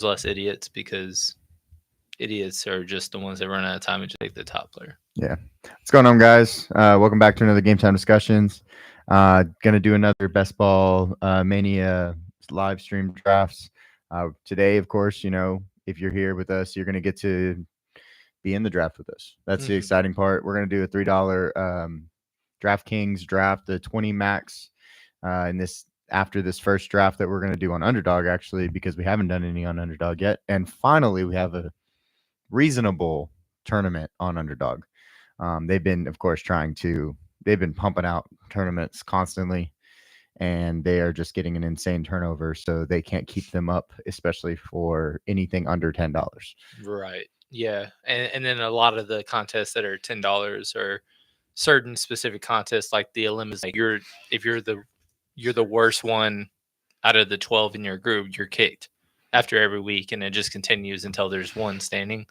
less idiots because idiots are just the ones that run out of time and just take the top player. Yeah. What's going on, guys? Welcome back to another Game Time Discussions. Gonna do another Best Ball Mania live stream drafts. Today, of course, if you're here with us, you're gonna get to be in the draft with us. That's the exciting part. We're gonna do a $3 DraftKings draft, the 20 max. In this after this first draft that we're gonna do on Underdog, actually, because we haven't done any on Underdog yet. And finally, we have a reasonable tournament on Underdog. They've been, of course, they've been pumping out tournaments constantly, and they are just getting an insane turnover. So they can't keep them up, especially for anything under $10. Right. Yeah. And then a lot of the contests that are $10 are certain specific contests, like the elimination. Like if you're the worst one out of the 12 in your group, you're kicked after every week, and it just continues until there's one standing.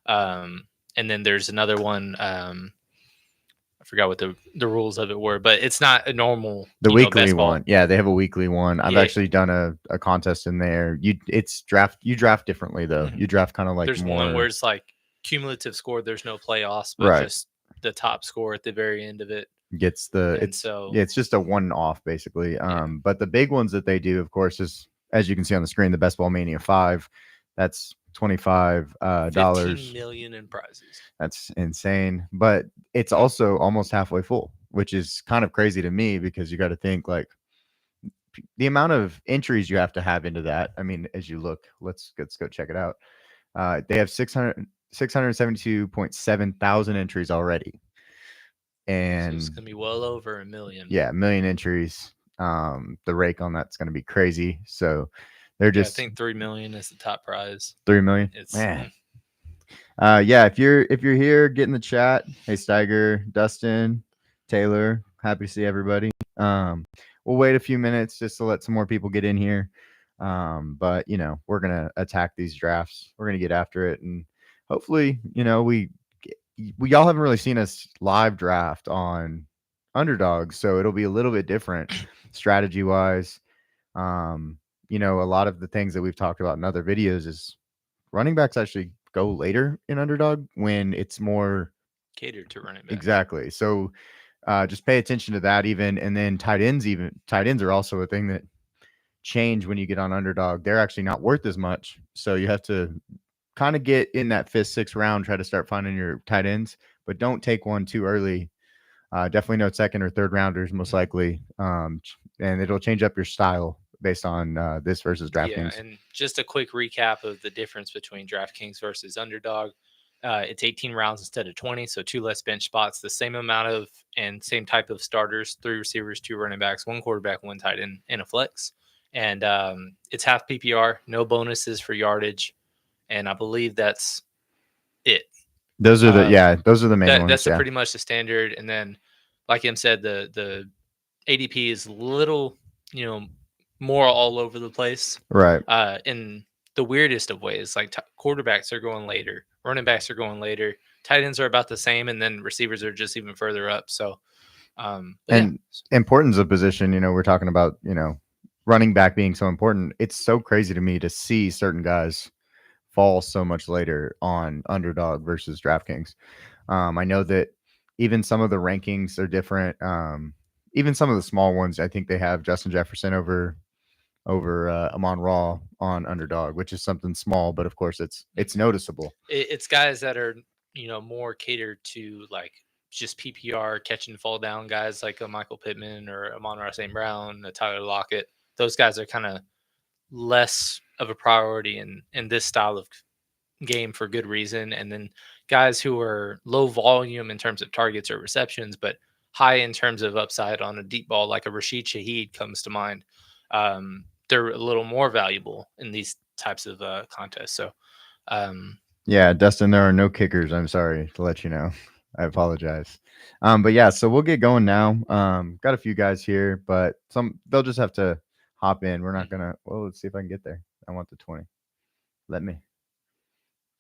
And then there's another one. I forgot what the rules of it were, but it's not a normal weekly best ball. one. Yeah, they have a weekly one. I've actually done a contest in there. You draft differently though. You draft kind of like there's more one where it's like cumulative score. There's no playoffs, but right. just the top score at the very end of it gets it's just a one off basically. But the big ones that they do, of course, is, as you can see on the screen, the Best Ball Mania 5. That's $25 $15 million in prizes. That's insane, but it's also almost halfway full, which is kind of crazy to me, because you got to think like the amount of entries you have to have into that. I mean, as you look, let's go check it out. They have 672.7 thousand entries already, and so it's gonna be well over 1 million. Yeah, 1 million entries. The rake on that's going to be crazy. So they're just, I think 3 million is the top prize. 3 million. Man. Yeah, if you're here, get in the chat. Hey, Steiger, Dustin, Taylor, happy to see everybody. We'll wait a few minutes just to let some more people get in here. But we're gonna attack these drafts. We're gonna get after it, and hopefully, we y'all haven't really seen us live draft on Underdog, so it'll be a little bit different strategy wise. A lot of the things that we've talked about in other videos is running backs actually go later in Underdog when it's more catered to running backs. Exactly. So just pay attention to that even. And then tight ends are also a thing that change when you get on Underdog. They're actually not worth as much. So you have to kind of get in that 5th, 6th round, try to start finding your tight ends, but don't take one too early. Definitely no 2nd or 3rd rounders, most likely. And it'll change up your style based on this versus DraftKings. Yeah, and just a quick recap of the difference between DraftKings versus Underdog. It's 18 rounds instead of 20, so 2 less bench spots, the same amount of and same type of starters, 3 receivers, 2 running backs, 1 quarterback, 1 tight end, and a flex. And it's half PPR, no bonuses for yardage, and I believe that's it. Those are the main ones. That's pretty much the standard. And then, like Em said, the ADP is a little, more all over the place. Right. In the weirdest of ways, like quarterbacks are going later, running backs are going later, tight ends are about the same, and then receivers are just even further up. So, importance of position, we're talking about, running back being so important. It's so crazy to me to see certain guys fall so much later on Underdog versus DraftKings. I know that even some of the rankings are different. Even some of the small ones, I think they have Justin Jefferson over Amon-Ra on Underdog, which is something small, but of course it's noticeable. It's guys that are more catered to like just PPR catch and fall down guys like a Michael Pittman or Amon-Ra St. Brown, a Tyler Lockett. Those guys are kind of less of a priority in this style of game for good reason. And then guys who are low volume in terms of targets or receptions, but high in terms of upside on a deep ball, like a Rashid Shaheed comes to mind. They're a little more valuable in these types of contests. So, yeah, Dustin, there are no kickers. I'm sorry to let you know. I apologize. But yeah, so we'll get going now. Got a few guys here, but they'll just have to hop in. We're not gonna. Well, let's see if I can get there. I want the 20. Let me.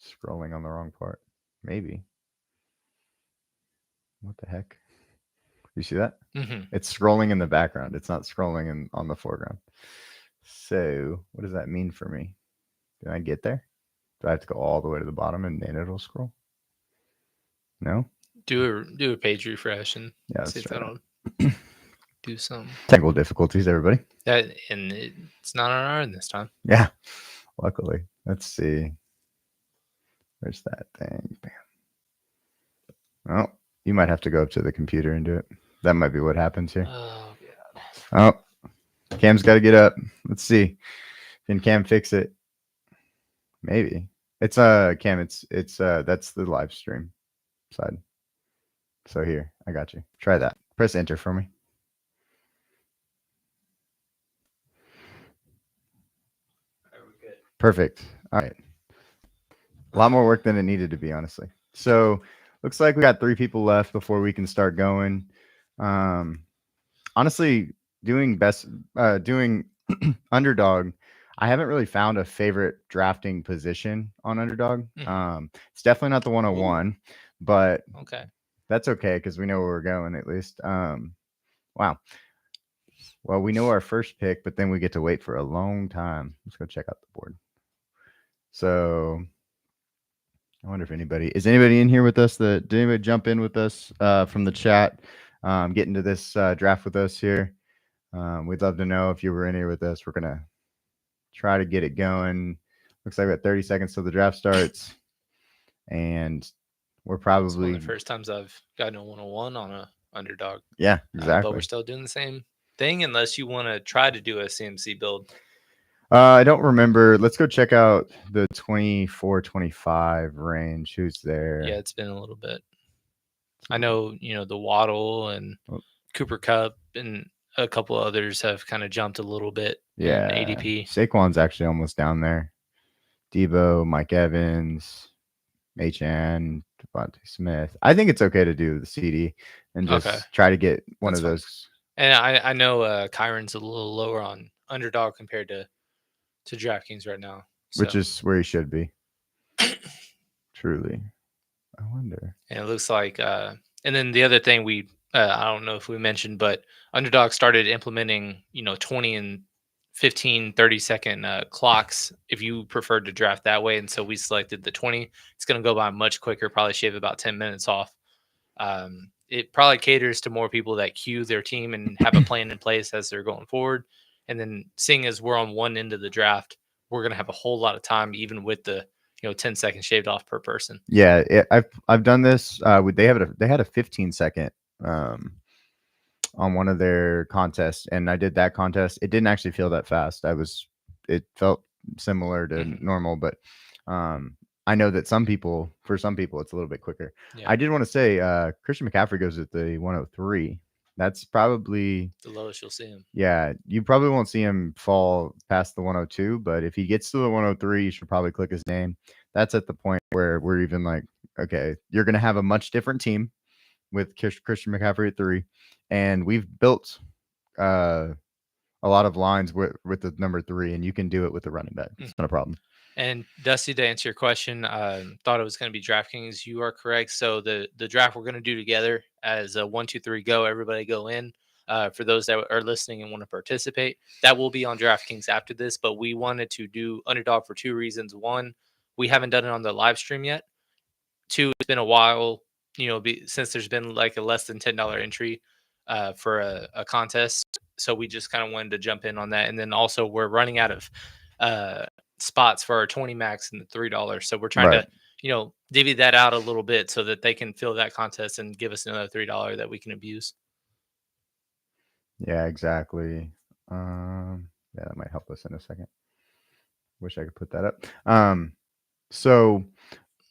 Scrolling on the wrong part. Maybe. What the heck? You see that? Mm-hmm. It's scrolling in the background. It's not scrolling on the foreground. So what does that mean for me? Did I get there? Do I have to go all the way to the bottom and then it'll scroll? No? Do a page refresh and Yeah, let's see if try that'll that. do something. Technical difficulties, everybody. It's not on our end this time. Yeah, luckily. Let's see. Where's that thing? Bam. Oh, you might have to go up to the computer and do it. That might be what happens here. Oh god. Oh, Cam's got to get up. Let's see. Can Cam fix it? Maybe. It's Cam, it's that's the live stream side. So here, I got you. Try that. Press enter for me. Perfect. All right. A lot more work than it needed to be, honestly. So looks like we got 3 people left before we can start going. Honestly, doing underdog, I haven't really found a favorite drafting position on underdog. It's definitely not the 101, but Okay. that's okay because we know where we're going at least. Wow. Well, we know our first pick, but then we get to wait for a long time. Let's go check out the board. So I wonder if anybody in here with us. Did anybody jump in with us from the chat? Get into this draft with us here. We'd love to know if you were in here with us. We're gonna try to get it going. Looks like we got 30 seconds till the draft starts, and we're It's one probably of the first times I've gotten a 101 on a underdog. yeah, But exactly. we're still doing the same thing unless you want to try to do a CMC build. I don't remember. Let's go check out the 24-25 range. Who's there? Yeah, it's been a little bit. I know, the Waddle and Cooper Cup and a couple others have kind of jumped a little bit in ADP. Saquon's actually almost down there. Debo, Mike Evans, HN, Devontae Smith. I think it's okay to do the CD and just try to get one of those. And I know Kyron's a little lower on underdog compared to DraftKings right now. So. Which is where he should be. Truly. I wonder. And it looks like, and then the other thing I don't know if we mentioned, but Underdog started implementing, 20 and 15, 30-second clocks if you preferred to draft that way. And so we selected the 20. It's going to go by much quicker, probably shave about 10 minutes off. It probably caters to more people that queue their team and have a plan in place as they're going forward. And then seeing as we're on one end of the draft, we're going to have a whole lot of time, even with the 10 seconds shaved off per person. Yeah, I've done this. They had a 15-second on one of their contests, and I did that contest. It didn't actually feel that fast. It felt similar to normal, but I know that for some people, it's a little bit quicker. Yeah. I did want to say Christian McCaffrey goes at the 103. That's probably the lowest you'll see him. Yeah, you probably won't see him fall past the 102, but if he gets to the 103, you should probably click his name. That's at the point where we're even like, okay, you're going to have a much different team with Christian McCaffrey at 3, and we've built a lot of lines with the number 3, and you can do it with the running back. It's not a problem. And Dusty, to answer your question, thought it was going to be DraftKings. You are correct. So the draft we're going to do together as a 1, 2, 3 go. Everybody go in. For those that are listening and want to participate, that will be on DraftKings after this. But we wanted to do Underdog for 2 reasons. 1, we haven't done it on the live stream yet. 2, it's been a while, since there's been like a less than $10 entry for a contest. So we just kind of wanted to jump in on that. And then also we're running out of spots for our 20 max and the $3. So we're trying to, divvy that out a little bit so that they can fill that contest and give us another $3 that we can abuse. Yeah, exactly. Yeah, that might help us in a second. Wish I could put that up. So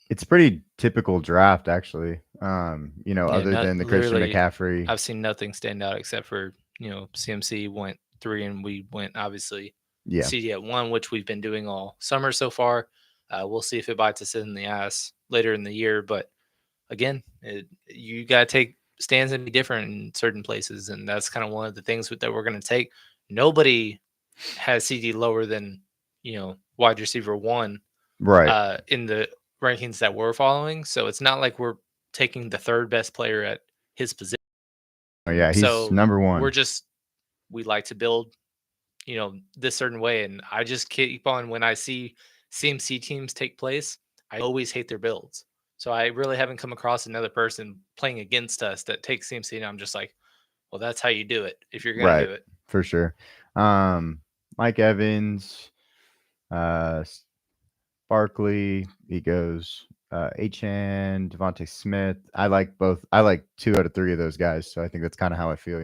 it's pretty typical draft, actually. Other than the Christian McCaffrey, I've seen nothing stand out except for CMC went 3 and we went obviously CD at 1, which we've been doing all summer so far. We'll see if it bites us in the ass later in the year, but again, you gotta take stands and be different in certain places, and that's kind of one of the things that we're going to take. Nobody has CD lower than wide receiver 1, right? In the rankings that we're following, so it's not like we're taking the 3rd best player at his position. Oh yeah, he's number 1. We like to build this certain way, and I just keep on when I see CMC teams take place, I always hate their builds. So I really haven't come across another person playing against us that takes CMC, and I'm just like, well, that's how you do it if you're gonna Right, do it. for sure. Mike Evans, uh, Barkley, he goes Achan, Devontae Smith. I like both. I like 2 out of 3 of those guys. So I think that's kind of how I feel,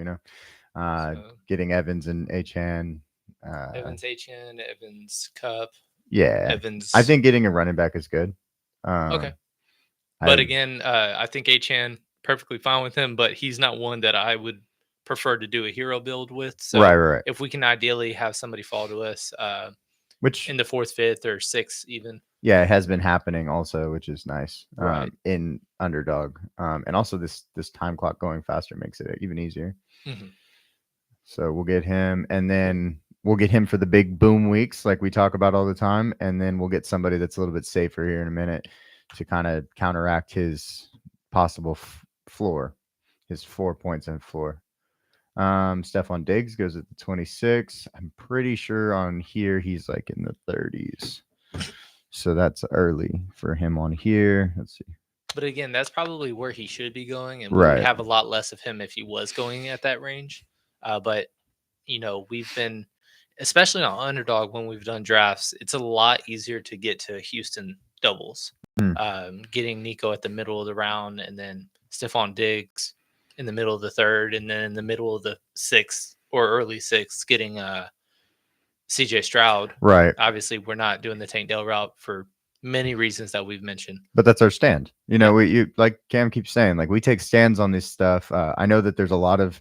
So getting Evans and Achan. Uh, Evans Hn, Evans Cup, yeah, I Evans. think getting a running back is good. Okay. Um, I But again, I think Achan perfectly fine with him, but he's not one that I would prefer to do a hero build with. right, So right, if we can ideally have somebody fall to us which in the fourth, fifth, or sixth, even. yeah, it has been happening also, which is nice. Right. In underdog, and also this time clock going faster makes it even easier. Hmm. So we'll get him, and then we'll get him for the big boom weeks, like we talk about all the time, and then we'll get somebody that's a little bit safer here in a minute to kind of counteract his possible floor, his 4 points and floor. Stephon Diggs goes at the 26. I'm pretty sure on here he's like in the 30s. So that's early for him on here. Let's see. But again, that's probably where he should be going, and we would Right. have a lot less of him if he was going at that range. But we've been, especially on underdog when we've done drafts, it's a lot easier to get to Houston doubles. Hmm. Getting Nico at the middle of the round, and then Stephon Diggs in the middle of the third, and then in the middle of the sixth or early sixth, getting CJ Stroud. Right. Obviously, we're not doing the Tank Dell route for many reasons that we've mentioned. But that's our stand. Yeah. We like Cam keeps saying, like we take stands on this stuff. I know that there's a lot of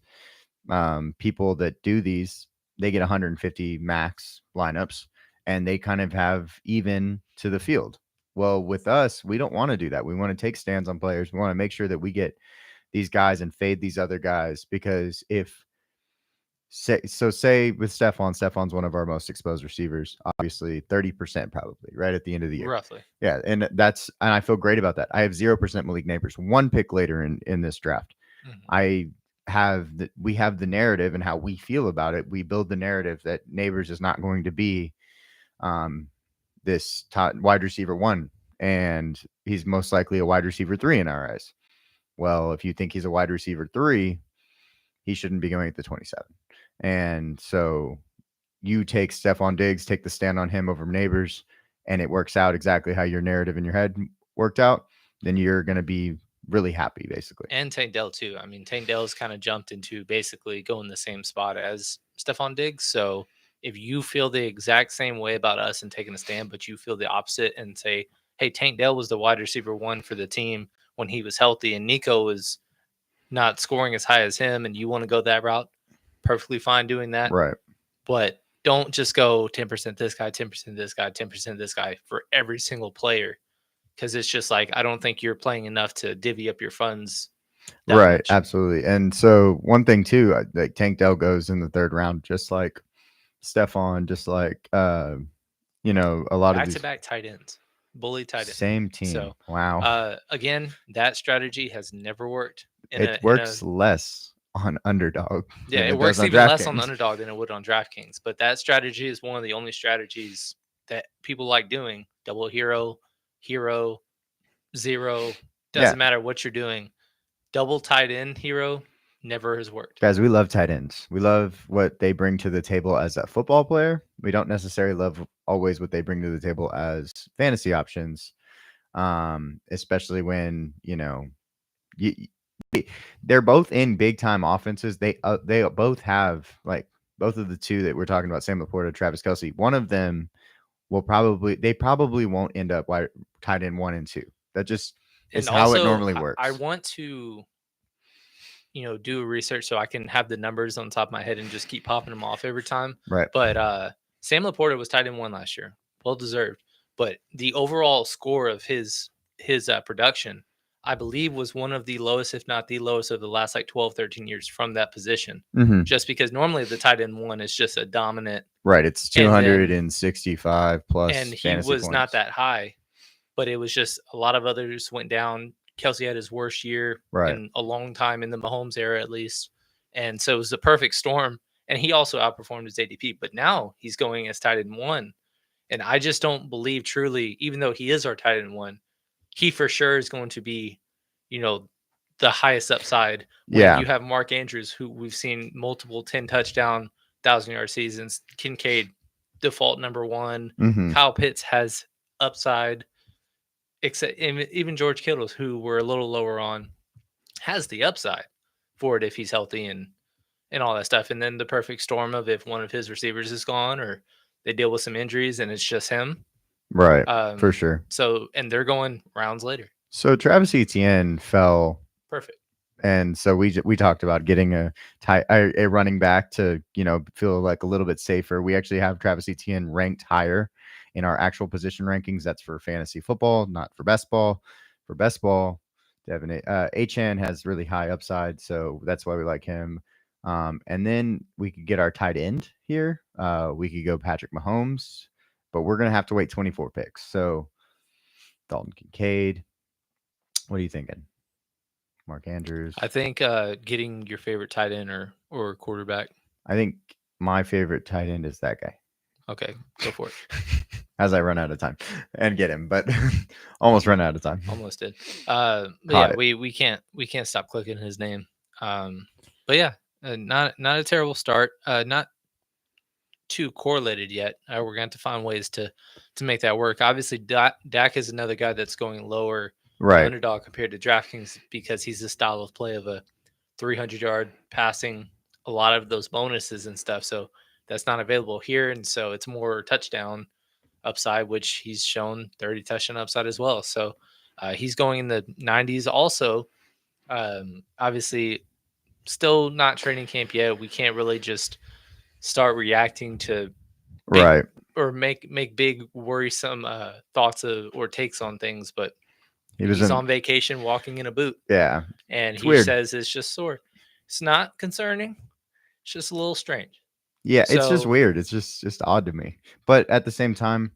people that do these. They get 150 max lineups, and they kind of have even to the field. Well, with us, we don't want to do that. We want to take stands on players. We want to make sure that we get these guys and fade these other guys, because if say with Stephon's one of our most exposed receivers, obviously 30% probably right at the end of the year. Roughly. Yeah, and I feel great about that. I have 0% Malik Neighbors, one pick later in this draft. Mhm. We have the narrative and how we feel about it. We build the narrative that Neighbors is not going to be this top wide receiver 1, and he's most likely a wide receiver 3 in our eyes. Well, if you think he's a wide receiver 3, he shouldn't be going at the 27. And so you take Stephon Diggs, take the stand on him over Neighbors, and it works out exactly how your narrative in your head worked out, then you're going to be really happy, basically. And Tank Dell too. I mean, Tank Dell's kind of jumped into basically going the same spot as Stephon Diggs. So if you feel the exact same way about us and taking a stand, but you feel the opposite and say, hey, Tank Dell was the wide receiver 1 for the team when he was healthy, and Nico was not scoring as high as him, and you want to go that route, perfectly fine doing that. Right. But don't just go 10% this guy, 10% this guy, 10% this guy for every single player, because it's just like, I don't think you're playing enough to divvy up your funds that Right. much. Absolutely. And so one thing too, like Tank Dell goes in the 3rd round, just like Stephon, just like a lot of these Back-to-back tight ends, bully tight end. same team. So, Wow. again, that strategy has never worked It works less on underdog yeah, than it it does works on even less on the DraftKings. underdog than it would on DraftKings. But that strategy is one of the only strategies that people like doing. Double hero, zero, Yeah. doesn't matter what you're doing. Double tight end hero never has worked. Guys, we love tight ends. We love what they bring to the table as a football player. We don't necessarily love always what they bring to the table as fantasy options, especially when you, they're both in big time offenses. They both have, like, both of the two that we're talking about, Sam Laporta, Travis Kelce. One of them they probably won't end up tight end 1 and 2. That just is And how it also, normally I works. want to do research so I can have the numbers on top of my head and just keep popping them off every time. Right. But Sam Laporta was tight end 1 last year, well deserved. But the overall score of his production, I believe, was one of the lowest, if not the lowest, of the last like 12, 13 years from that position. Mm-hmm. Just because normally the tight end 1 is just a dominant. Right. It's And then- 265 plus and he fantasy was points. not that high, but it was just a lot of others went down. Kelce had his worst year Right. in a long time in the Mahomes era, at least. And so it was the perfect storm. And he also outperformed his ADP, but now he's going as tight end 1. And I just don't believe truly, even though he is our tight end one, he for sure is going to be, you know, the highest upside when Yeah. you have Mark Andrews, who we've seen multiple 10 touchdown, 1,000-yard seasons, Kincaid, default number one, Hmm. Kyle Pitts has upside, except even George Kittle's, who we're a little lower on, has the upside for it if he's healthy and all that stuff. And then the perfect storm of if one of his receivers is gone or they deal with some injuries and it's just him. Right. For sure. So and they're going rounds later. So Travis Etienne fell, Perfect. and so we talked about getting a running back to feel like a little bit safer. We actually have Travis Etienne ranked higher in our actual position rankings. That's for fantasy football, not for best ball. For best ball, Devin Achan has really high upside, so that's why we like him. And then we could get our tight end here. We could go Patrick Mahomes, but we're gonna have to wait 24 picks. So Dalton Kincaid. What are you thinking? Mark Andrews. I think getting your favorite tight end or quarterback. I think my favorite tight end is that guy. Okay, go for it. As I run out of time and get him, but almost run out of time. Almost did. But yeah, we can't stop clicking his name. But yeah, not a terrible start. Not too correlated yet. We're going to have to find ways to make that work. Obviously, Dak is another guy that's going lower Right. underdog compared to DraftKings because he's the style of play of a 300-yard passing, a lot of those bonuses and stuff. So that's not available here, and so it's more touchdown upside, which he's shown 30 touchdown upside as well. So he's going in the 90s. Also, obviously, still not training camp yet. We can't really just start reacting to big Right. or make big worrisome thoughts or takes on things. But He he's on vacation, walking in a boot. Yeah. And It's he weird. says it's just sore. It's not concerning. It's just a little strange. Yeah, it's just So- weird. It's just odd to me. But at the same time,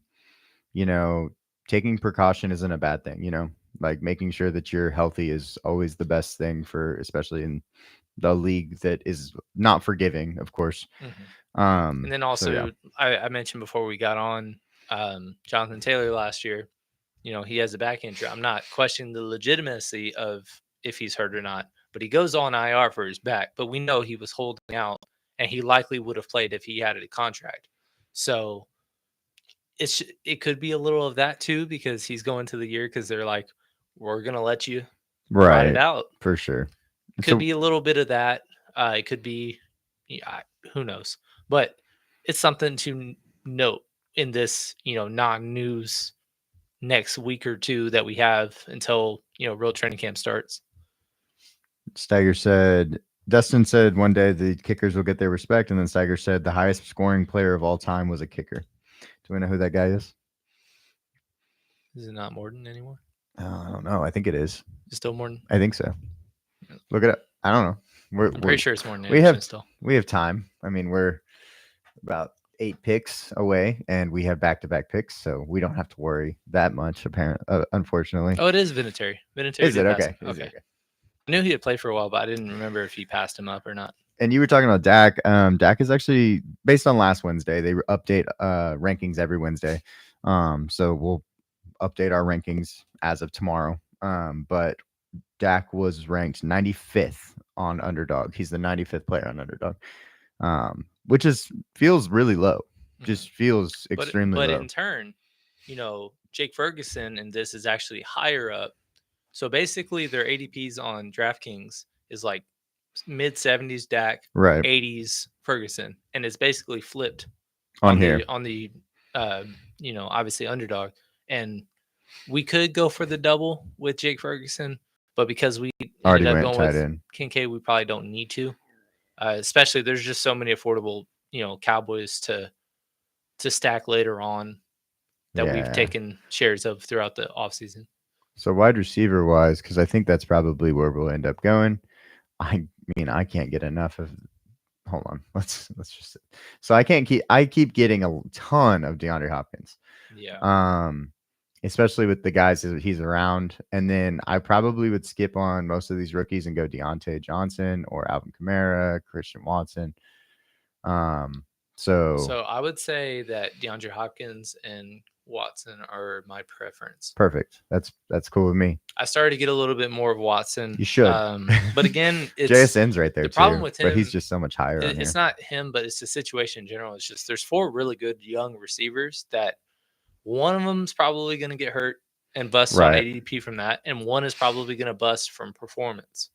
taking precaution isn't a bad thing, like making sure that you're healthy is always the best thing for, especially in the league that is not forgiving, of course. And then also, so I mentioned before we got on Jonathan Taylor last year. He has a back injury. I'm not questioning the legitimacy of if he's hurt or not, but he goes on IR for his back. But we know he was holding out, and he likely would have played if he had a contract. So it could be a little of that too, because he's going to the year because they're like, we're gonna let you ride it out. for sure. Could be a little bit of that. It could be, yeah, who knows? But it's something to note in this, non-news next week or two that we have until real training camp starts. Dustin said one day the kickers will get their respect, and then Steiger said the highest scoring player of all time was a kicker. Do we know who that guy is? Is it not Morton anymore? I don't know. I think it is. It's still Morton. I think so. Look it up. I don't know. I'm pretty sure it's Morton. We have time. I mean, we're about 8 picks away, and we have back-to-back picks, so we don't have to worry that much. Unfortunately. Oh, it is Vinatieri. Is it okay? Okay. I knew he had played for a while, but I didn't remember if he passed him up or not. And you were talking about Dak. Dak is actually based on last Wednesday. They update rankings every Wednesday. So we'll update our rankings as of tomorrow. But Dak was ranked 95th on Underdog. He's the 95th player on Underdog, which feels really low. Just feels extremely low. But in turn, Jake Ferguson and this is actually higher up. So basically, their ADPs on DraftKings is like mid 70s Dak, right? 80s Ferguson, and it's basically flipped on here on the obviously Underdog. And we could go for the double with Jake Ferguson, but because we already ended up went going tight with end. Kincaid, we probably don't need to. Especially there's just so many affordable, Cowboys to stack later on that we've taken shares of throughout the offseason. So wide receiver wise, because I think that's probably where we'll end up going. I mean, I can't get enough of. Hold on, let's just. So I keep getting a ton of DeAndre Hopkins. Yeah. Especially with the guys that he's around, and then I probably would skip on most of these rookies and go Deontay Johnson or Alvin Kamara, Christian Watson. So So I would say that DeAndre Hopkins and Watson are my preference. perfect. That's cool with me. I started to get a little bit more of Watson, You should. but again, it's JSN's right there the problem too, with but he's him. just so much higher on It's here. not him, but it's the situation in general. It's just there's four really good young receivers that one of them's probably going to get hurt and bust on Right. ADP from that, and one is probably going to bust from performance.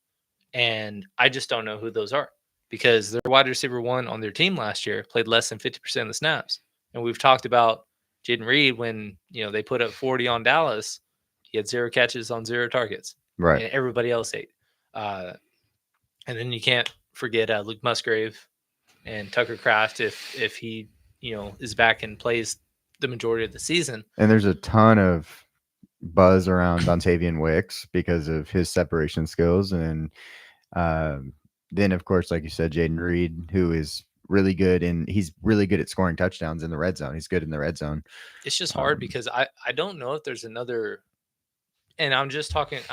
And I just don't know who those are because their wide receiver one on their team last year played less than 50% of the snaps. And we've talked about Jaden Reed when they put up 40 on Dallas, he had 0 catches on 0 targets, Right. and everybody else ate. Uh, and then you can't forget Luke Musgrave and Tucker Kraft if he is back and plays the majority of the season. And there's a ton of buzz around Dontavian Wicks because of his separation skills, and um, then of course, like you said, Jaden Reed, who is really good, and he's really good at scoring touchdowns in the red zone. He's good in the red zone. It's just hard because I don't know if there's another, and I'm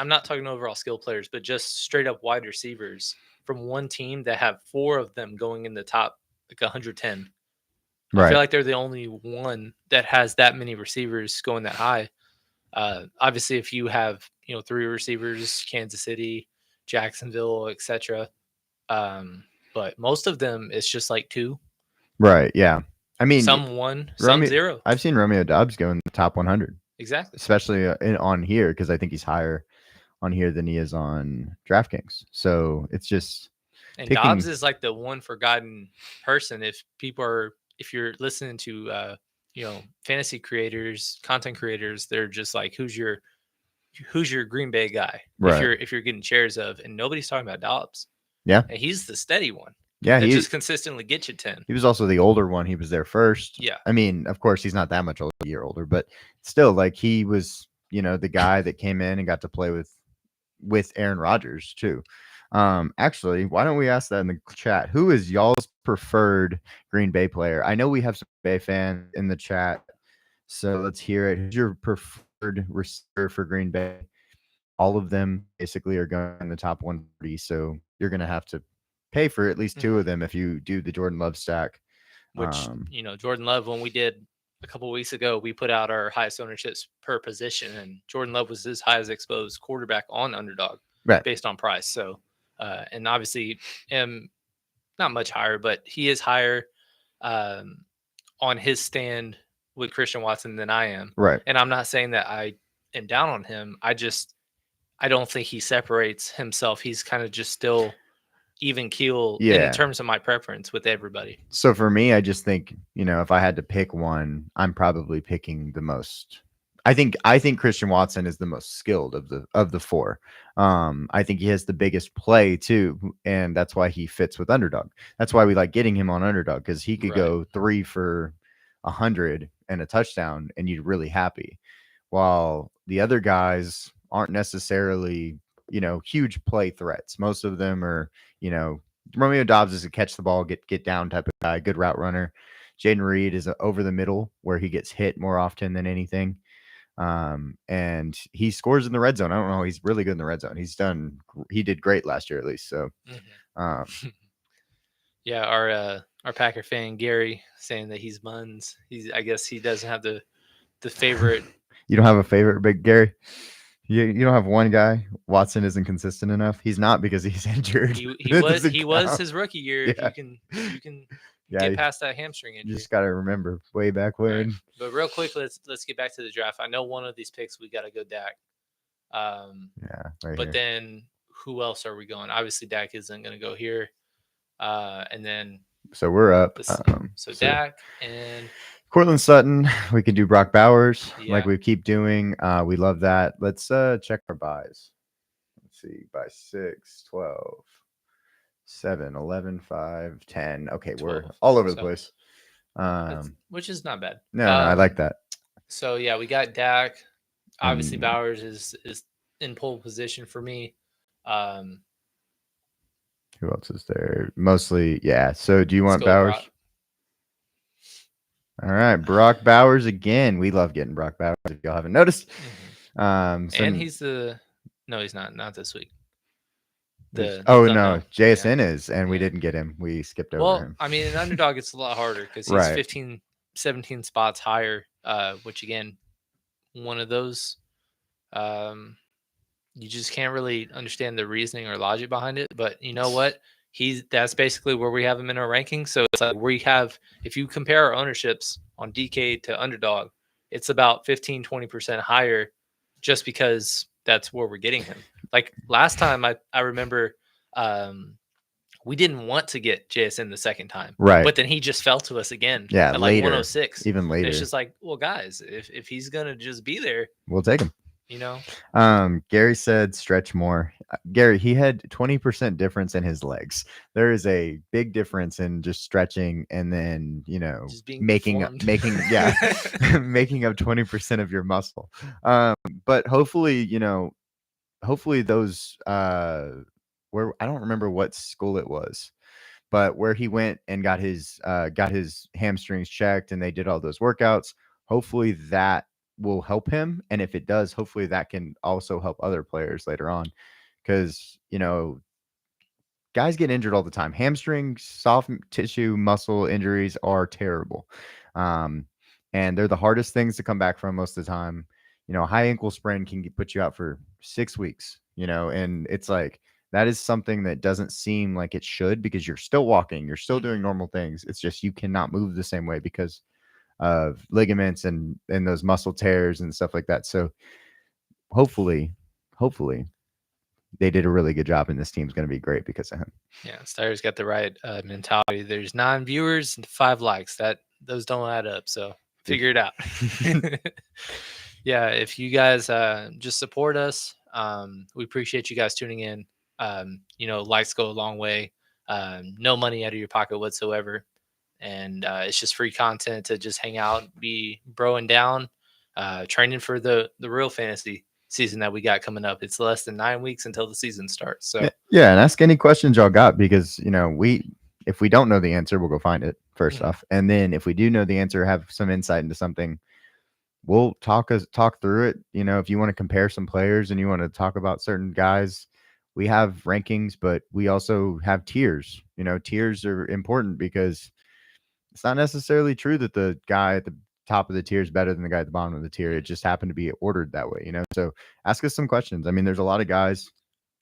not talking overall skill players, but just straight up wide receivers from one team that have four of them going in the top like 110. I feel Right. like they're the only one that has that many receivers going that high. Obviously, if you have three receivers, Kansas City, Jacksonville, etc. But most of them, it's just like two, Right. Yeah. I mean, some one, some Romeo. zero. I've seen Romeo Dobbs go in the top 100, Exactly. especially on here because I think he's higher on here than he is on DraftKings. So it's just And picking. Dobbs is like the one forgotten person. If you're listening to fantasy creators, content creators, they're just like, who's your Green Bay guy? Right. If you're getting shares of, and nobody's talking about Dobbs. Yeah. And he's the steady one Yeah. that just consistently gets you 10. He was also the older one. He was there first. Yeah. I mean, of course, he's not that much older, a year older, but still, like he was, the guy that came in and got to play with Aaron Rodgers too. Actually, why don't we ask that in the chat? Who is y'all's preferred Green Bay player? I know we have some Bay fans in the chat, so let's hear it. Who's your preferred receiver for Green Bay? All of them basically are going in the top 140, so you're going to have to pay for at least two of them if you do the Jordan Love stack. Which Jordan Love, when we did a couple of weeks ago, we put out our highest ownerships per position, and Jordan Love was his highest exposed quarterback on Underdog, right, based on price. So, and obviously, not much higher, but he is higher on his stand with Christian Watson than I am. right. And I'm not saying that I am down on him. I don't think he separates himself. He's kind of just still even keel in terms of my preference with everybody. So for me, I just think, if I had to pick one, I'm probably picking the most. I think Christian Watson is the most skilled of the four. I think he has the biggest play too, and that's why he fits with Underdog. That's why we like getting him on Underdog, because he could go 3 for 100 and a touchdown, and you're really happy. While the other guys aren't necessarily, huge play threats. Most of them are, Romeo Dobbs is a catch the ball, get down type of guy, good route runner. Jaden Reed is over the middle where he gets hit more often than anything. And he scores in the red zone. I don't know. He's really good in the red zone. He did great last year, at least. So, yeah, our Packer fan Gary saying that he's Muns. I guess he doesn't have the favorite. You don't have a favorite, Big Gary? You don't have one guy. Watson isn't consistent enough. He's not because he's injured. He was his rookie year. Yeah. If you can get past that hamstring injury. You just got to remember way back when. Right. But real quick, let's get back to the draft. I know one of these picks we got to go Dak. But then who else are we going? Obviously, Dak isn't going to go here. And then so we're up. So Dak and Cortland Sutton. We can do Brock Bowers like we keep doing. We love that. Let's check our buys. Let's see. Buy 6, 12, 7, 11, 5, 10. Okay, 12, we're all over the place. Which is not bad. No, I like that. So yeah, we got Dak. Obviously, Bowers is in pole position for me. Who else is there? Mostly, yeah. So do you want Bowers? Brock. All right, Brock Bowers again. We love getting Brock Bowers, if y'all haven't noticed. And he's he's not this week. the Oh no, thumbnail. Yeah. JSN is, and we Yeah. didn't get him. We skipped over Well, him. I mean, an underdog it's a lot harder because he's Right. 15, 17 spots higher. Which again, one of those. Um, you just can't really understand the reasoning or logic behind it. But you know what? That's basically where we have him in our rankings. So it's like we have, if you compare our ownerships on DK to underdog, it's about 15-20% higher just because that's where we're getting him. Like last time I remember we didn't want to get JSN the second time, Right. but then he just fell to us again Yeah, at like later. 106. Even And it's later. just like, well, guys, if he's gonna just be there, We'll take him. you know, Gary said stretch more. Gary, he had 20% difference in his legs. There is a big difference in just stretching and then, just being making deformed. yeah, making up 20% of your muscle. Um, but hopefully, hopefully those where I don't remember what school it was, but where he went and got his hamstrings checked and they did all those workouts, hopefully that will help him, and if it does, hopefully that can also help other players later on, because guys get injured all the time. Hamstring, soft tissue, muscle injuries are terrible. Um, and they're the hardest things to come back from most of the time. A high ankle sprain can put you out for 6 weeks, and it's like that is something that doesn't seem like it should because you're still walking, you're still doing normal things. It's just you cannot move the same way because of ligaments and those muscle tears and stuff like that. So hopefully they did a really good job, and this team's going to be great because of him. Yeah, Steyer's got the right mentality. There's 9 viewers and 5 likes. Those don't add up. So figure it out. Yeah, if you guys just support us, we appreciate you guys tuning in. Likes go a long way. No money out of your pocket whatsoever, and it's just free content to just hang out, be broing down, training for the real fantasy season that we got coming up. It's less than 9 weeks until the season starts. So yeah, and ask any questions y'all got because if we don't know the answer, we'll go find it first off, and then if we do know the answer, have some insight into something, we'll talk through it. If you want to compare some players and you want to talk about certain guys, we have rankings, but we also have tiers. Tiers are important because it's not necessarily true that the guy at the top of the tier is better than the guy at the bottom of the tier. It just happened to be ordered that way. So ask us some questions. I mean, there's a lot of guys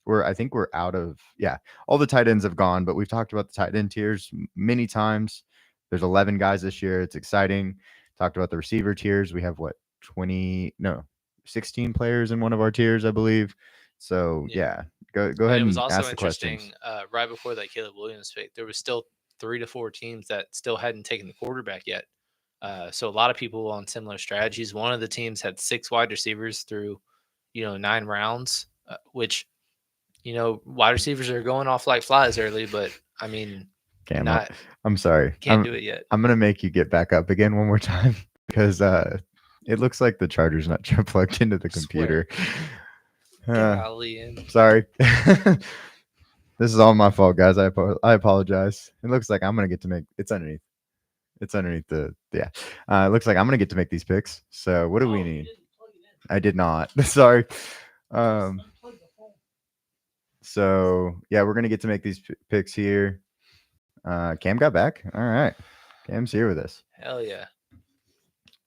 where I think we're out of, all the tight ends have gone, but we've talked about the tight end tiers many times. There's 11 guys this year. It's exciting. Talked about the receiver tiers. We have 16 players in one of our tiers, I believe. So go ahead it was and also ask the interesting. questions. Right before that Caleb Williams pick, there was still 3 to 4 teams that still hadn't taken the quarterback yet. So a lot of people on similar strategies. One of the teams had 6 wide receivers through, 9 rounds, which wide receivers are going off like flies early. But I mean, Cam, not I'm sorry. can't do it yet. I'm gonna make you get back up again one more time because it looks like the charger's not plugged into the computer. Golly, Sorry. This is all my fault, guys. I apologize. It looks like I'm gonna get to make it's underneath. It's underneath the it looks like I'm gonna get to make these picks. So what do we need? I did not. Sorry. So yeah, we're gonna get to make these picks here. Cam got back. All right. Cam's here with us. hell yeah.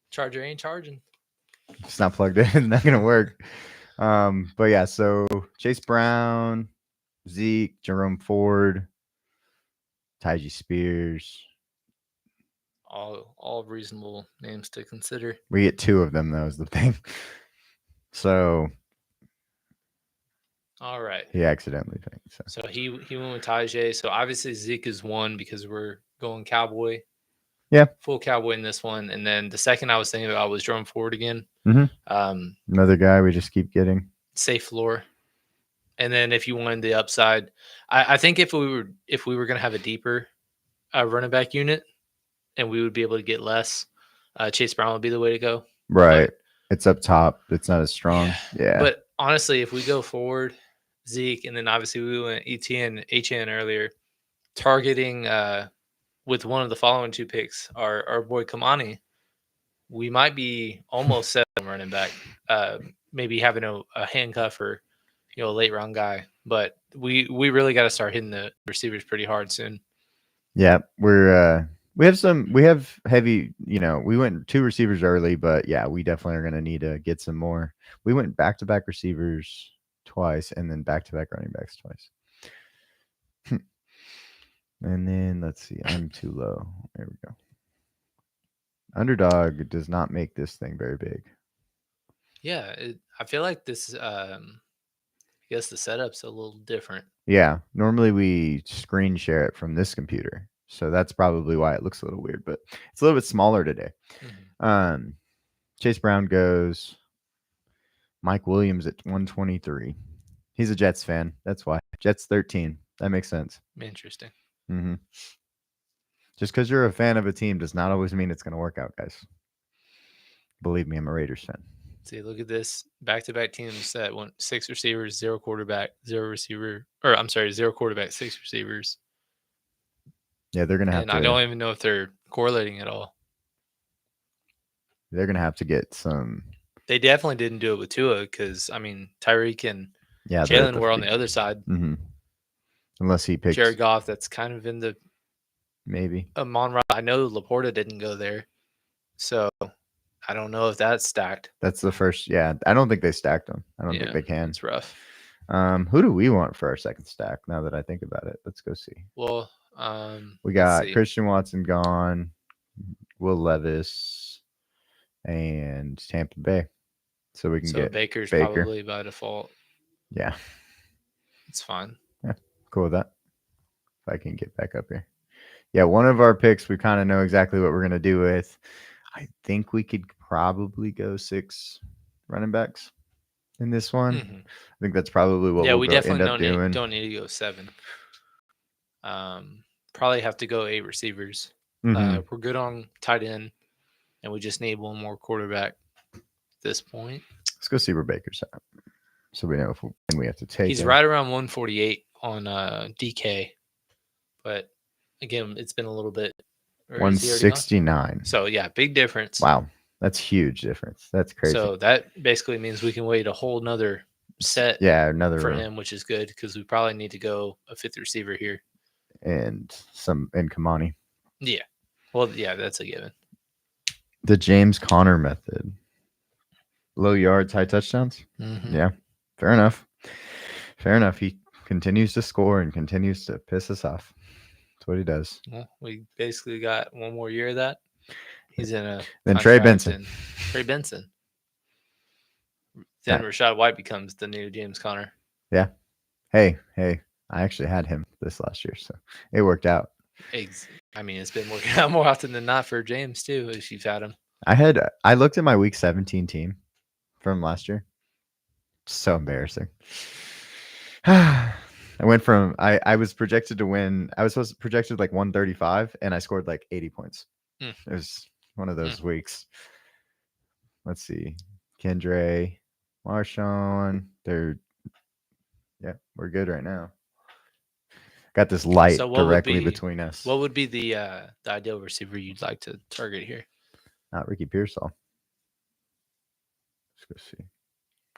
Charger ain't charging. It's not plugged in. Not gonna work. But yeah, so Chase Brown, Zeke, Jerome Ford, Tyjae Spears. All reasonable names to consider. We get 2 of them, though, is the thing. So all right. He accidentally thinks so. he went with Tyjae. So obviously Zeke is 1 because we're going Cowboy. Yeah. Full Cowboy in this one. And then the second I was thinking about was Jerome Ford again. Another guy we just keep getting. Safe floor. And then if you wanted the upside, I think if we were going to have a deeper running back unit and we would be able to get less, Chase Brown would be the way to go. Right. But it's up top. It's not as strong. Yeah. But honestly, if we go forward, Zeke, and then obviously we went ETN, HN earlier, targeting with one of the following 2 picks, our boy Kamani, we might be almost set on running back. Maybe having a handcuff or a late round guy. But we really got to start hitting the receivers pretty hard soon. Yeah, we have heavy, we went 2 receivers early, but yeah, we definitely are gonna need to get some more. We went back-to-back receivers twice and then back-to-back running backs twice. And then let's see, I'm too low. There we go. Underdog does not make this thing very big. Yeah, I feel like this. I guess the setup's a little different. Yeah, normally we screen share it from this computer, so that's probably why it looks a little weird, but it's a little bit smaller today. Mm-hmm. Chase Brown goes. Mike Williams at 123. He's a Jets fan. That's why. Jets 13. That makes sense. Interesting. Mm-hmm. Just because you're a fan of a team does not always mean it's going to work out, guys. Believe me, I'm a Raiders fan. See, look at this back-to-back teams that went 6 receivers, 0 quarterback, 0 receiver, or I'm sorry, 0 quarterback, 6 receivers. Yeah, they're going to have And to. I don't even know if they're correlating at all. They're going to have to get some. They definitely didn't do it with Tua because, I mean, Tyreek and Jalen were on the other side. Mm-hmm. Unless he picks Jared Goff, that's kind of in the maybe. Amon-Ra. I know Laporta didn't go there, so I don't know if that's stacked. That's the first. Yeah, I don't think they stacked them. I don't think they can. It's rough. Who do we want for our second stack? Now that I think about it, let's go see. Well, we got Christian Watson gone, Will Levis, and Tampa Bay. So we can get Baker's probably by default. Yeah. It's fine. Yeah, cool with that. If I can get back up here. Yeah, one of our picks, we kind of know exactly what we're going to do with. I think we could probably go 6 running backs in this one. Mm-hmm. I think that's probably what we'll we definitely end up doing. Don't need to go 7. Probably have to go 8 receivers. Mm-hmm. We're good on tight end, and we just need one more quarterback at this point. Let's go see where Baker's at, so we know if we have to take. He's right around 148 on DK, but again, it's been a little bit. 169. So yeah, big difference. Wow, that's huge difference. That's crazy. So that basically means we can wait a whole nother set. Yeah, another for him, which is good because we probably need to go a 5th receiver here. And Kamani. Yeah. Well, yeah, that's a given. The James Conner method. Low yards, high touchdowns. Mm-hmm. Yeah, fair enough. Fair enough. He continues to score and continues to piss us off. That's what he does. Well, we basically got one more year of that. He's in a then Trey Benson. Then Rashad White becomes the new James Conner. Yeah. Hey, I actually had him this last year, so it worked out. I mean, it's been working out more often than not for James too, if you've had him. I looked at my week 17 team from last year. So embarrassing. I went from I was projected to win. I was projected like 135, and I scored like 80 points. It was one of those weeks. Let's see. Kendre, Marshawn, we're good right now. Got this light directly between us. What would be the ideal receiver you'd like to target here? Not Ricky Pearsall. Let's go see.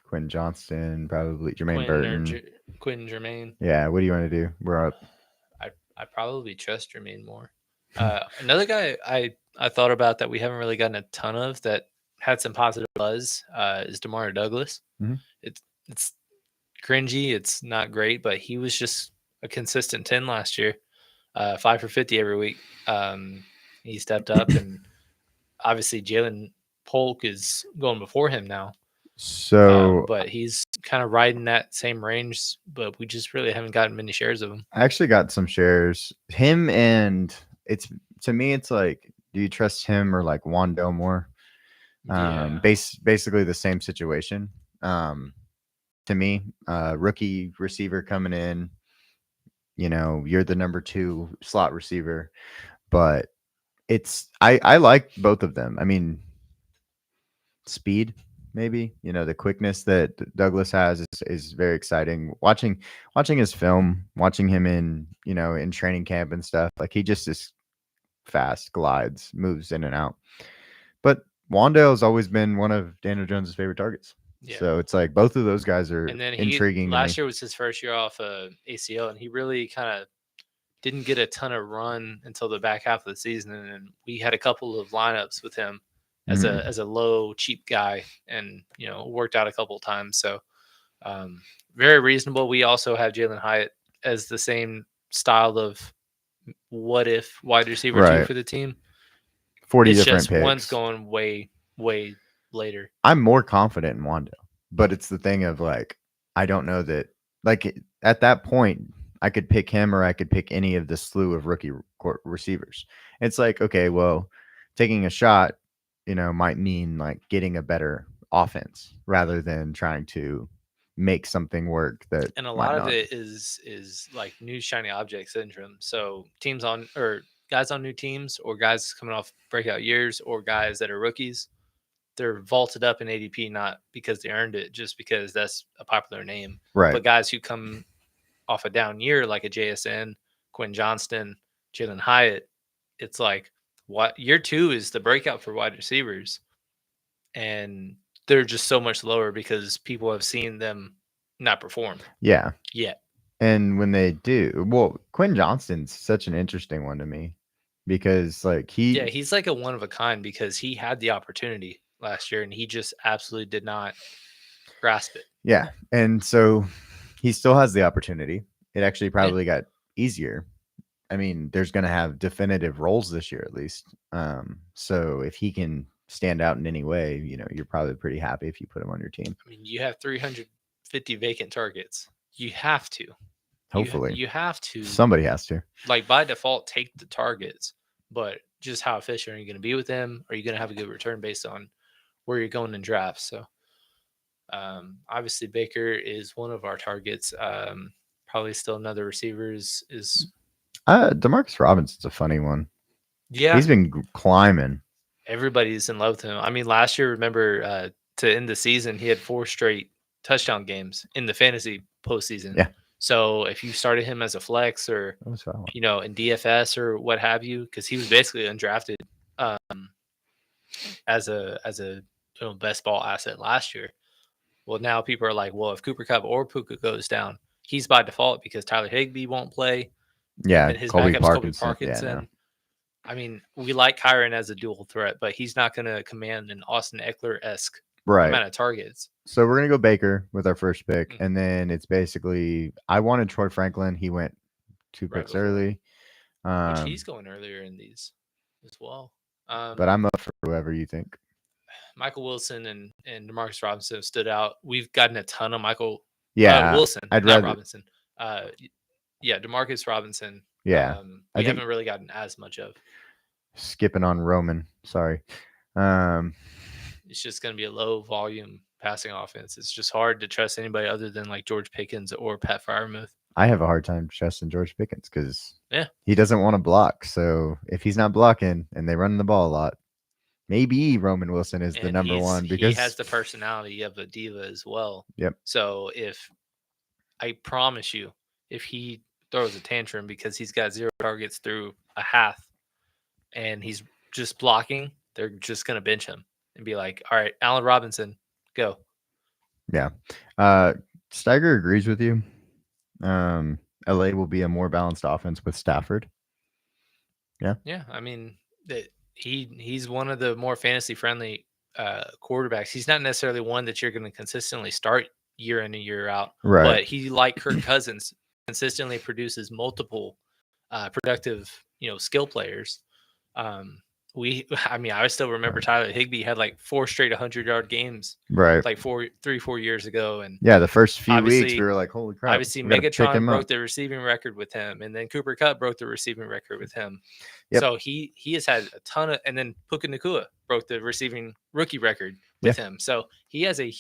Quinn Johnston, probably Jermaine Burton. Quinn Jermaine. Yeah, what do you want to do? We're up. I probably trust Jermaine more. Another guy I thought about that we haven't really gotten a ton of that had some positive buzz is Demario Douglas. Mm-hmm. It's cringy. It's not great, but he was just a consistent 10 last year. 5 for 50 every week. He stepped up, and obviously Jalen Polk is going before him now. So, but he's kind of riding that same range, but we just really haven't gotten many shares of him. I actually got some shares. Him, and to me, it's like, do you trust him or like Wando more? Basically the same situation. To me, rookie receiver coming in, you're the number 2 slot receiver, but I like both of them. I mean, speed, maybe, the quickness that Douglas has is very exciting. Watching his film, watching him in training camp and stuff, like he just is fast, glides, moves in and out. But Wandale has always been one of Daniel Jones's favorite targets. Yeah. So it's like both of those guys are And then intriguing to me. last year was his first year off ACL, and he really kind of didn't get a ton of run until the back half of the season. And we had a couple of lineups with him as Mhm. a low, cheap guy, and worked out a couple of times. So um, very reasonable. We also have Jalen Hyatt as the same style of what if wide receiver two Right. for the team. 40 It's different just one's picks. going way later. I'm more confident in Wando, but it's the thing of like, I don't know that, like, at that point, I could pick him or I could pick any of the slew of rookie receivers. It's like, okay, well, taking a shot, might mean like getting a better offense rather than trying to make something work that And a might lot of not. it is like new shiny object syndrome. So teams on or guys on new teams or guys coming off breakout years or guys that are rookies, they're vaulted up in ADP not because they earned it, just because that's a popular name. Right. But guys who come off a down year like a JSN, Quinn Johnston, Jalen Hyatt, it's like what year two is the breakout for wide receivers, and they're just so much lower because people have seen them not perform Yeah. yet. And when they do, well, Quinn Johnston's such an interesting one to me because like Yeah, he's like a one of a kind because he had the opportunity last year and he just absolutely did not grasp it. yeah, and so he still has the opportunity. It actually Yeah. probably got easier. I mean, there's going to have definitive roles this year at least. So if he can stand out in any way, you're probably pretty happy if you put him on your team. I mean, you have 350 vacant targets. You have to. Hopefully, You have to, somebody has to. like, by default take the targets, but just how efficient are you going to be with them? Are you going to have a good return based on where you're going in drafts? So obviously Baker is one of our targets. Probably still another receiver is Demarcus Robinson's a funny one. yeah. He's been climbing. Everybody's in love with him. I mean, last year, remember, to end the season, he had 4 straight touchdown games in the fantasy postseason. Yeah. So if you started him as a flex or, That's what I want. in DFS or what have you, because he was basically undrafted as a best ball asset last year. Well, now people are like, well, if Cooper Cup or Puka goes down, he's by default because Tyler Higbee won't play. Yeah, And his Colby backup's Kobe Parkinson. Parkinson. Yeah, no. I mean, we like Kyron as a dual threat, but he's not going to command an Austin Eckler-esque Right. amount of targets. So we're gonna go Baker with our first pick, Mhm. and then it's basically I wanted Troy Franklin. He went 2 Right picks before. early, Which he's going earlier in these as well. but I'm up for whoever you think. Michael Wilson and Demarcus Robinson have stood out. We've gotten a ton of Michael Yeah, Wilson, I'd not rather. Robinson. Yeah, Demarcus Robinson. Yeah, I We think haven't really gotten as much of. skipping on Roman. Sorry. It's just going to be a low volume passing offense. It's just hard to trust anybody other than like George Pickens or Pat Freiermuth. I have a hard time trusting George Pickens because Yeah, he doesn't want to block. So if he's not blocking and they run the ball a lot, maybe Roman Wilson is the and number one he because has the personality of a diva as well. Yep. So if I promise you, if he throws a tantrum because he's got 0 targets through a half and he's just blocking, they're just going to bench him and be like, all right, Allen Robinson, go. Yeah. Steiger agrees with you. LA will be a more balanced offense with Stafford. Yeah. Yeah. I mean, he's one of the more fantasy friendly quarterbacks. He's not necessarily one that you're going to consistently start year in and year out, Right. but he, like Kirk Cousins, consistently produces multiple productive, skill players. I still remember Tyler Higbee had like 4 straight 100-yard games, Right. like 4 years ago. And yeah, the first few weeks obviously- we were like, holy crap. obviously we gotta pick Megatron him broke up. the receiving record with him, and then Cooper Kupp broke the receiving record with him. Yep. So he has had a ton of, and then Puka Nacua broke the receiving rookie record with him. So he has a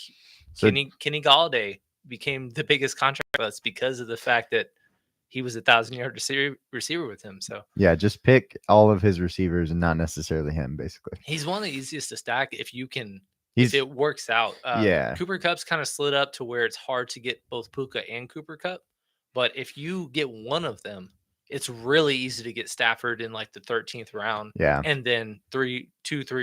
So Kenny Galladay became the biggest contract for us because of the fact that he was 1,000-yard receiver with him. So yeah, just pick all of his receivers and not necessarily him, basically. he's one of the easiest to stack if you can, He's if it works out. yeah. Cooper Kupp's kind of slid up to where it's hard to get both Puka and Cooper Kupp. But if you get one of them, it's really easy to get Stafford in like the 13th round. Yeah. And then 3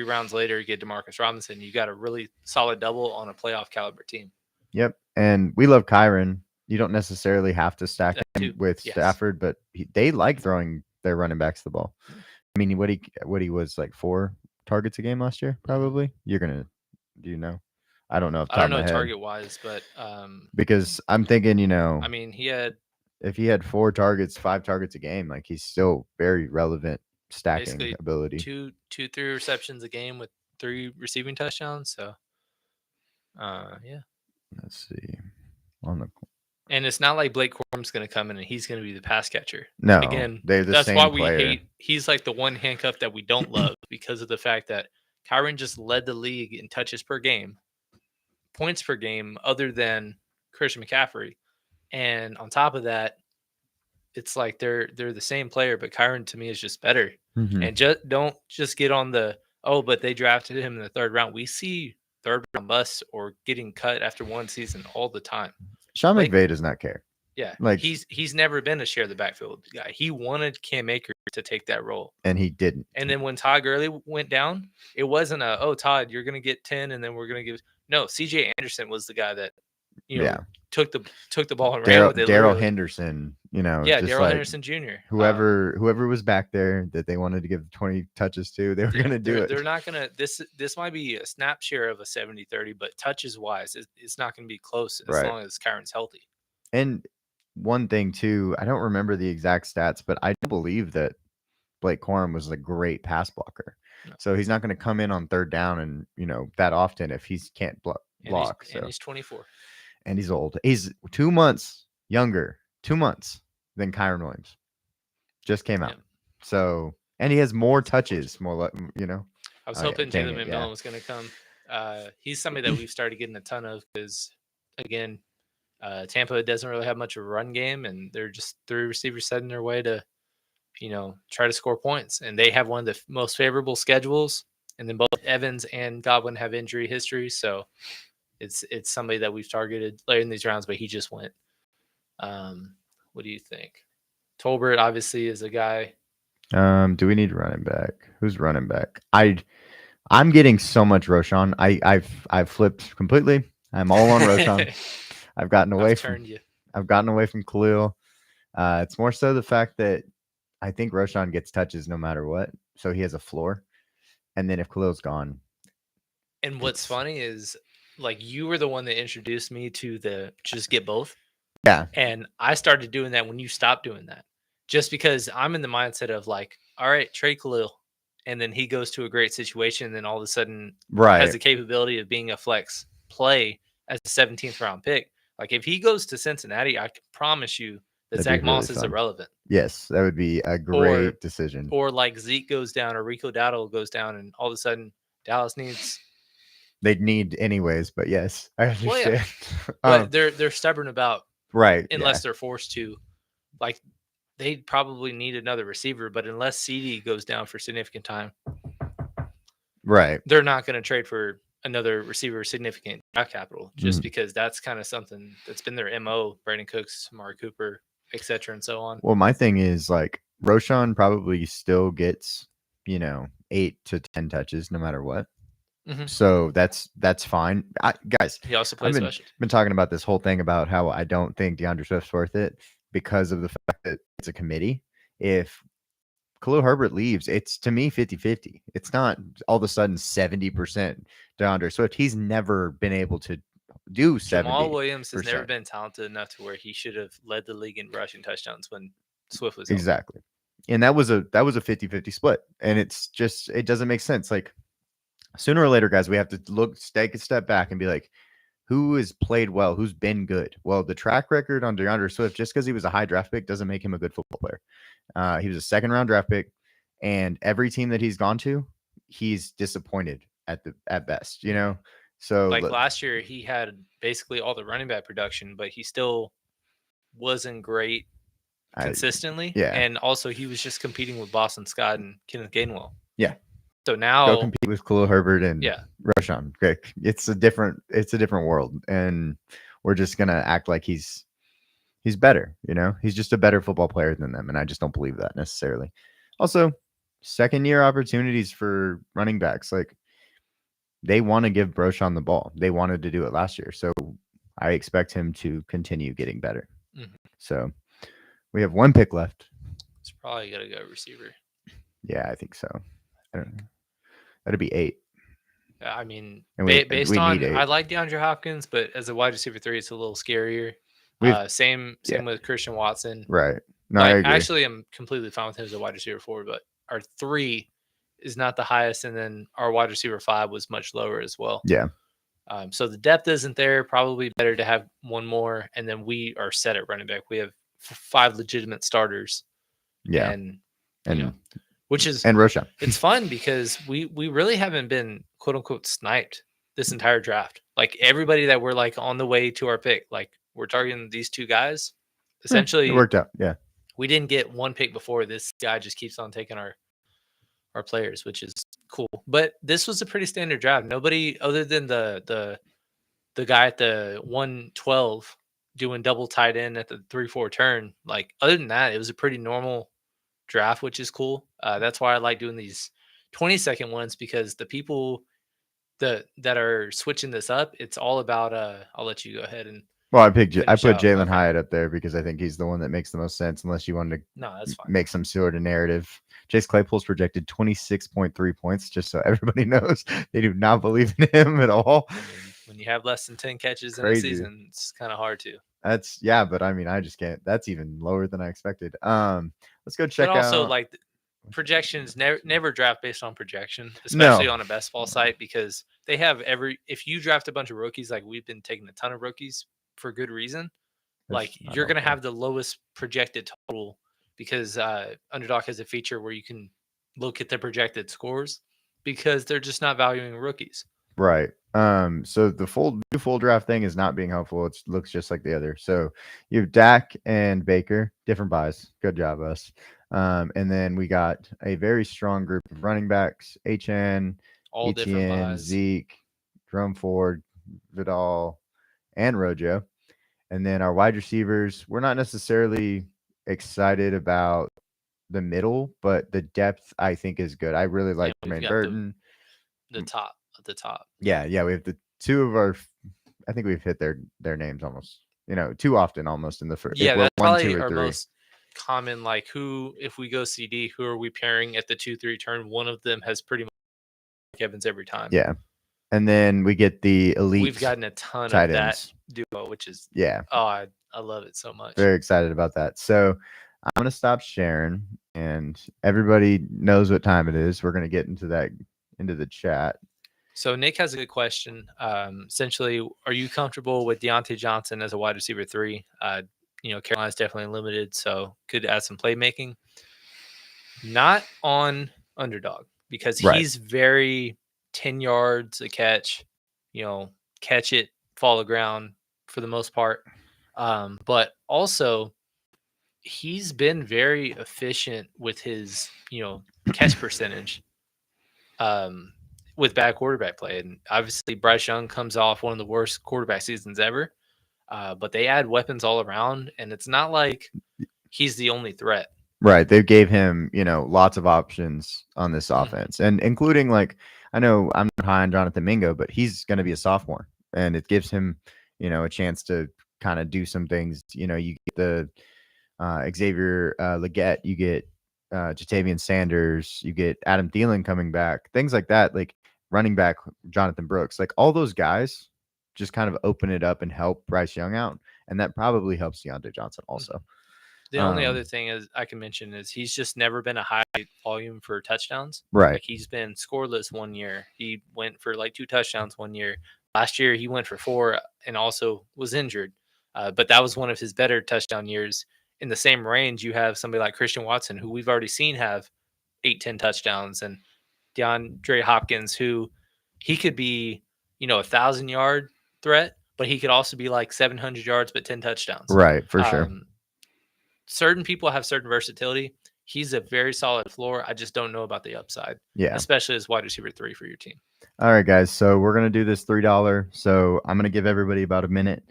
rounds later, you get Demarcus Robinson. You got a really solid double on a playoff caliber team. Yep. And we love Kyron. You don't necessarily have to stack That him too. with Yes. Stafford, but they like throwing their running backs the ball. Yeah. I mean, what he was like 4 targets a game last year, probably. You're gonna, do you know? I don't know off the I top don't of my know head target wise, but because I'm thinking, I mean, he had if he had 4 targets, 5 targets a game, like he's still very relevant stacking basically ability. two, 3 receptions a game with 3 receiving touchdowns. So, yeah. Let's see. On the And it's not like Blake Corum's going to come in and he's going to be the pass catcher. No, Again, they're the that's same why we player. hate. He's like the one handcuff that we don't love because of the fact that Kyron just led the league in touches per game, points per game, other than Christian McCaffrey. And on top of that, it's like they're the same player, but Kyron to me is just better. Mhm. And just don't just get on the but they drafted him in the 3rd round. We see 3rd round busts or getting cut after one season all the time. Sean Like, McVay does not care. yeah, Like he's never been a share the backfield guy. He wanted Cam Akers to take that role, and he didn't. and then when Todd Gurley went down, it wasn't Todd, you're gonna get 10, and then we're gonna give. No, C.J. Anderson was the guy that took the ball and ran with it. Daryl Henderson, Yeah, just Daryl like Henderson Jr. whoever was back there that they wanted to give 20 touches to, they were gonna do it. They're not gonna. This might be a snap share of a 70-30, but touches wise, it's not gonna be close as Right. long as Kyron's healthy. And one thing too, I don't remember the exact stats, but I do believe that Blake Corum was a great pass blocker. No. So he's not going to come in on 3rd down and that often if he can't block. And he's 24. And he's old. He's 2 months younger, 2 months than Kyron Williams. Just came out. Yeah. So, and he has more touches, more. I was hoping Taylor McMillan was going to come. He's somebody that we've started getting a ton of because, again, Tampa doesn't really have much of a run game, and they're just 3 receivers setting their way to, try to score points. And they have one of the most favorable schedules. And then both Evans and Godwin have injury history, so it's somebody that we've targeted later in these rounds, but he just went. What do you think? Tolbert obviously is a guy. Do we need running back? Who's running back? I'm getting so much Roshan. I've flipped completely. I'm all on Roshan. I've gotten away from Khalil. It's more so the fact that I think Roshan gets touches no matter what, so he has a floor. And then if Khalil's gone, and what's funny is like you were the one that introduced me to the just get both. Yeah, and I started doing that when you stopped doing that, just because I'm in the mindset of like, all right, trade Khalil, and then he goes to a great situation, and then all of a sudden has the capability of being a flex play as a 17th round pick. Like if he goes to Cincinnati, I can promise you that Zach Moss is irrelevant. Yes, that would be a great decision. Or like Zeke goes down or Rico Dowdle goes down, and all of a sudden Dallas needs. They'd need anyways, but yes, I understand. But they're stubborn about unless they're forced to. Like they probably need another receiver, but unless CD goes down for significant time, they're not going to trade for another receiver significant draft capital just because that's kind of something that's been their MO. Brandon Cooks, Amari Cooper, etc., and so on. Well, my thing is like Roshan probably still gets 8 to 10 touches no matter what. So that's fine. Guys, he also plays I've been talking about this whole thing about how I don't think DeAndre Swift's worth it because of the fact that it's a committee. If Khalil Herbert leaves, it's to me 50-50. It's not all of a sudden 70% DeAndre Swift. He's never been able to do 70%. Jamal Williams has never been talented enough to where he should have led the league in rushing touchdowns when Swift was exactly. And that was a 50-50 split. And it's just it doesn't make sense. Like sooner or later, guys, we have to take a step back and be like, who has played well? Who's been good? Well, the track record on DeAndre Swift, just because he was a high draft pick, doesn't make him a good football player. He was a 2nd round draft pick, and every team that he's gone to, he's disappointed at best. So like last year, he had basically all the running back production, but he still wasn't great consistently. And also, he was just competing with Boston Scott and Kenneth Gainwell. Yeah. So now go compete with Khalil Herbert and Roshan. It's a different world, and we're just gonna act like he's he's better. He's just a better football player than them, and I just don't believe that necessarily. Also, second year opportunities for running backs, like they want to give Broshawn the ball. They wanted to do it last year, so I expect him to continue getting better. Mhm. So we have one pick left. It's probably got to go receiver. Yeah, I think so. I don't know. That'd be 8. I mean, And we based need on, I 8. like DeAndre Hopkins, but as a wide receiver 3, it's a little scarier. We've Same yeah, with Christian Watson. right. No, I Like, agree. actually, I'm completely fine with him as a wide receiver 4, but our 3 is not the highest, and then our wide receiver 5 was much lower as well. Yeah. So the depth isn't there. Probably better to have one more, and then we are set at running back. We have 5 legitimate starters, Yeah. and And which is and Roshan. it's fun because we really haven't been quote unquote sniped this entire draft. Like everybody that we're like on the way to our pick, like we're targeting these 2 guys. It Essentially, worked out. Yeah. we didn't get one pick before. This guy just keeps on taking our players, which is cool. But this was a pretty standard draft. Nobody other than the guy at the 112 doing double tight end at the 3-4 turn. Like other than that, it was a pretty normal draft, which is cool. That's why I like doing these 20-second ones because the people that are switching this up, it's all about. I'll let you go ahead and Well, I put finish out. Jalen Okay. Hyatt up there because I think he's the one that makes the most sense. Unless you wanted No, that's to fine. make some sort of narrative. Chase Claypool's projected 26.3 points. Just so everybody knows, they do not believe in him at all. I mean, when you have less than 10 catches in a Crazy. season, it's kind of hard to. That's but I mean, I just can't. That's even lower than I expected. Let's go check But also, out. like projections, never draft based on projection, No. especially on a best ball site because they have if you draft a bunch of rookies, like we've been taking a ton of rookies for good reason, like That's not you're going to helpful. have the lowest projected total because Underdog has a feature where you can look at the projected scores because they're just not valuing rookies. Right. So the new full draft thing is not being helpful. It looks just like the other. So you have Dak and Baker, different buys. Good job, us. And then we got a very strong group of running backs: HN, All different ETN, buys. Zeke, Drum Ford, Vidal, and Rojo. And then our wide receivers, we're not necessarily excited about the middle, but the depth I think is good. I really like We've Jermaine got Burton. the top at the top. Yeah, we have the 2 of our. I think we've hit their names almost, too often almost in the first. Yeah, If we're that's 1, 2, probably or our 3. most common. Like, who, if we go CD, who are we pairing at the 2-3 turn? One of them has pretty much Evans every time. Yeah, and then we get the elite. We've gotten a ton tight of that ends. duo, which is I love it so much. Very excited about that. So I'm gonna stop sharing, and everybody knows what time it is. We're gonna get into the chat. So Nick has a good question. Essentially, are you comfortable with Deontay Johnson as a wide receiver 3? Carolina's definitely limited, so could add some playmaking. Not on Underdog because he's very 10 yards a catch, catch it, fall the ground for the most part. But also he's been very efficient with his, catch percentage. With bad quarterback play. And obviously, Bryce Young comes off one of the worst quarterback seasons ever. But they add weapons all around, and it's not like he's the only threat. Right. They gave him, lots of options on this offense, and including I know I'm not high on Jonathan Mingo, but he's going to be a sophomore, and it gives him, a chance to kind of do some things. You get the Xavier Leggett, you get Jatavian Sanders, you get Adam Thielen coming back, things like that. Like running back Jonathan Brooks, like all those guys just kind of open it up and help Bryce Young out, and that probably helps Deontay Johnson also. The only other thing is I can mention is he's just never been a high volume for touchdowns. Right. Like he's been scoreless one year. He went for 2 touchdowns one year. Last year he went for 4 and also was injured. But that was one of his better touchdown years. In the same range, you have somebody like Christian Watson, who we've already seen have 8-10 touchdowns, and DeAndre Hopkins, who he could be, 1,000-yard threat, but he could also be like 700 yards but 10 touchdowns. Right, for sure. Certain people have certain versatility. He's a very solid floor. I just don't know about the upside. Yeah. Especially as wide receiver 3 for your team. All right, guys. So we're going to do this $3. So I'm going to give everybody about a minute.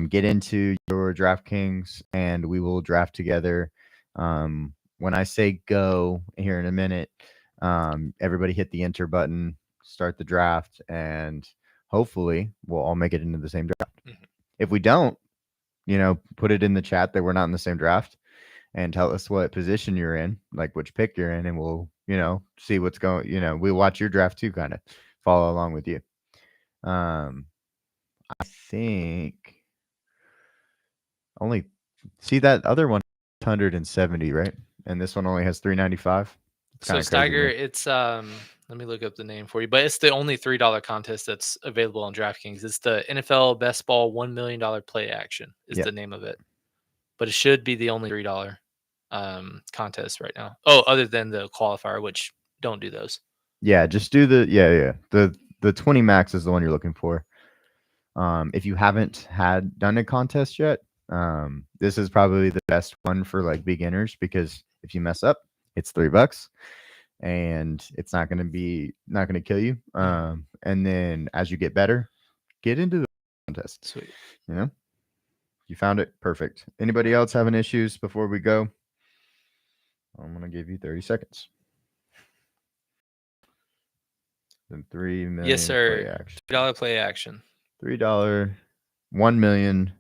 get into your DraftKings, and we will draft together. When I say go here in a minute, everybody hit the enter button, start the draft, and hopefully we'll all make it into the same draft. Mhm. If we don't, put it in the chat that we're not in the same draft and tell us what position you're in, like which pick you're in, and we'll, see what's going, we'll watch your draft too, kind of follow along with you. I think only see that other one 170, right? And this one only has 395. It's So kind of crazy to Steiger, me. it's let me look up the name for you, but it's the only $3 contest that's available on DraftKings. It's the NFL Best Ball $1 million play action is Yeah. the name of it, but it should be the only $3 contest right now. Oh, other than the qualifier, which don't do those. Yeah, just do the 20 max is the one you're looking for. If you haven't done a contest yet, this is probably the best one for like beginners, because if you mess up, it's $3 and it's not going to kill you. And then as you get better, get into the contest. Sweet. You found it. Perfect. Anybody else having issues before we go? I'm going to give you 30 seconds. Then 3 million Yes, sir. play action. $3 play action. $3, 1 million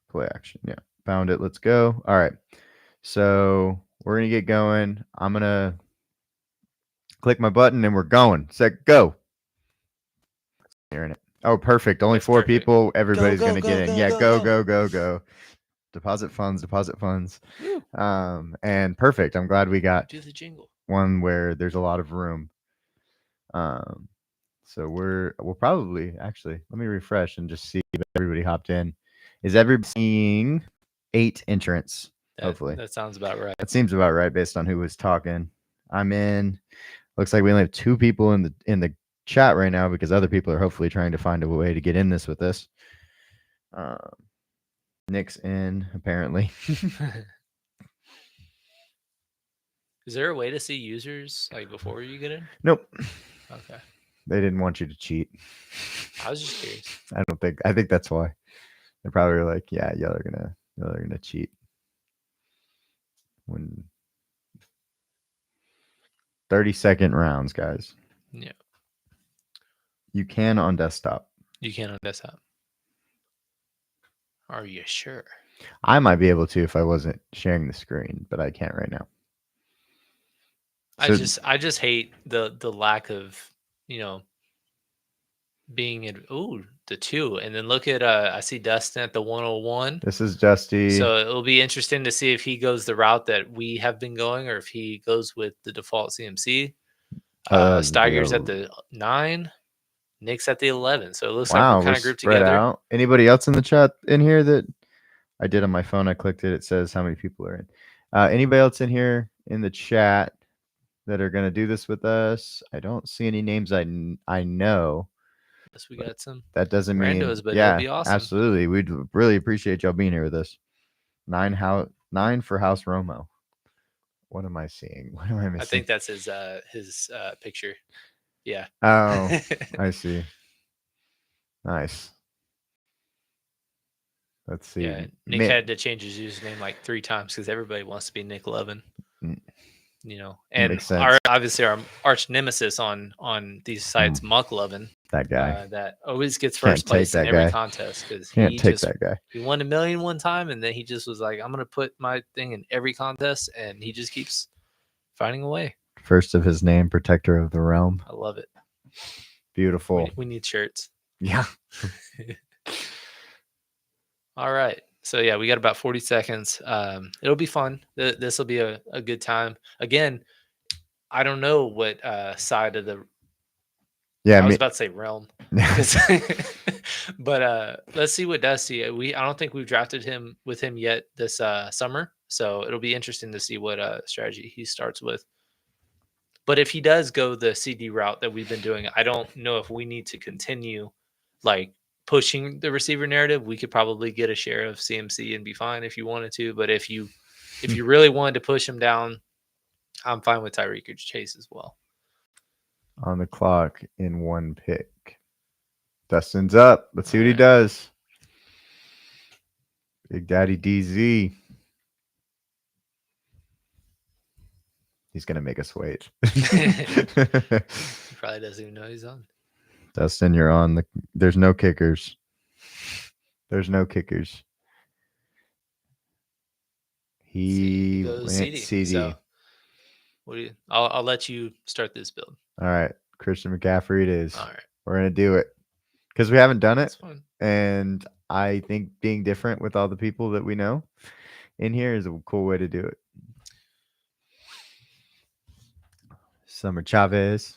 play action. Yeah. Found it. Let's go. All right. So we're going to get going. I'm going to click my button and we're going. Set, go. Hearing it. Oh, perfect. Only That's 4 perfect. people. Everybody's Go, going to go, get in. go, Yeah. go, Go. Deposit funds. Woo. And perfect. I'm glad we got Do the jingle. one where there's a lot of room. So we'll probably actually let me refresh and just see if everybody hopped in. Is everybody seeing 8 entrants? Hopefully. That sounds about right. That seems about right based on who was talking. I'm in. Looks like we only have 2 people in the chat right now, because other people are hopefully trying to find a way to get in this with us. Nick's in, apparently. Is there a way to see users like before you get in? Nope. Okay. They didn't want you to cheat. I was just curious. I think that's why. They're probably like, yeah, y'all are gonna cheat. When 30-second rounds, guys. Yeah. You can on desktop. You can on desktop. Are you sure? I might be able to if I wasn't sharing the screen, but I can't right now. So, I just hate the lack of, being in the 2. And then look at I see Dustin at the 101. this is Dusty. So it'll be interesting to see if he goes the route that we have been going or if he goes with the default CMC. Steiger's at the 9, Nick's at the 11. So it looks like we're kind of grouped spread together. out. Anybody else in the chat in here that I did on my phone? I clicked it. It says how many people are in. Anybody else in here in the chat that are going to do this with us? I don't see any names I know. Yes, we got some That doesn't randos, mean, but yeah, it'll be awesome. absolutely. We'd really appreciate y'all being here with us. 9 for House Romo. What am I seeing? What am I missing? I think that's his picture. Yeah. Oh, I see. Nice. Let's see. Yeah, Nick had to change his username like 3 times because everybody wants to be Nick Levin. And Makes sense. obviously our arch nemesis on these sites, Muck Levin, that guy that always gets Can't first place take in that every guy. contest because can't take that guy. he won $1 million one time, and then he just was like, I'm gonna put my thing in every contest, and he just keeps finding a way. First of his name, protector of the realm. I love it. Beautiful. We need shirts. Yeah. All right. So yeah, we got about 40 seconds. It'll be fun. This will be a good time. Again, I don't know what side of the I was about to say realm. But let's see what Dusty. I don't think we've drafted him yet this summer. So it'll be interesting to see what strategy he starts with. But if he does go the CD route that we've been doing, I don't know if we need to continue like pushing the receiver narrative. We could probably get a share of CMC and be fine if you wanted to. But if you really wanted to push him down, I'm fine with Tyreek or Chase as well. On the clock in 1 pick. Dustin's up. Let's see what he Alright. does. Big Daddy DZ. He's gonna make us wait. He probably doesn't even know he's on. Dustin, you're on the. There's no kickers. There's no kickers. He goes went CD. CD. So, what do you? I'll let you start this build. All right, Christian McCaffrey. It is. All right, We're gonna do it because we haven't done it, that's fine. and I think being different with all the people that we know in here is a cool way to do it. Summer Chavez.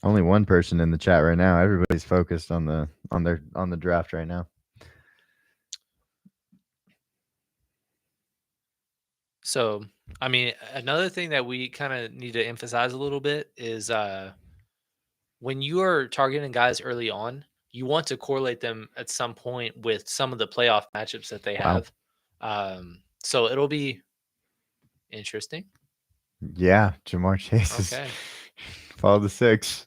Only one person in the chat right now. Everybody's focused on the draft right now. So, I mean, another thing that we kind of need to emphasize a little bit is when you are targeting guys early on, you want to correlate them at some point with some of the playoff matchups that they Wow. have. So it'll be interesting. Yeah, Jamar Chase Okay. is follow the 6.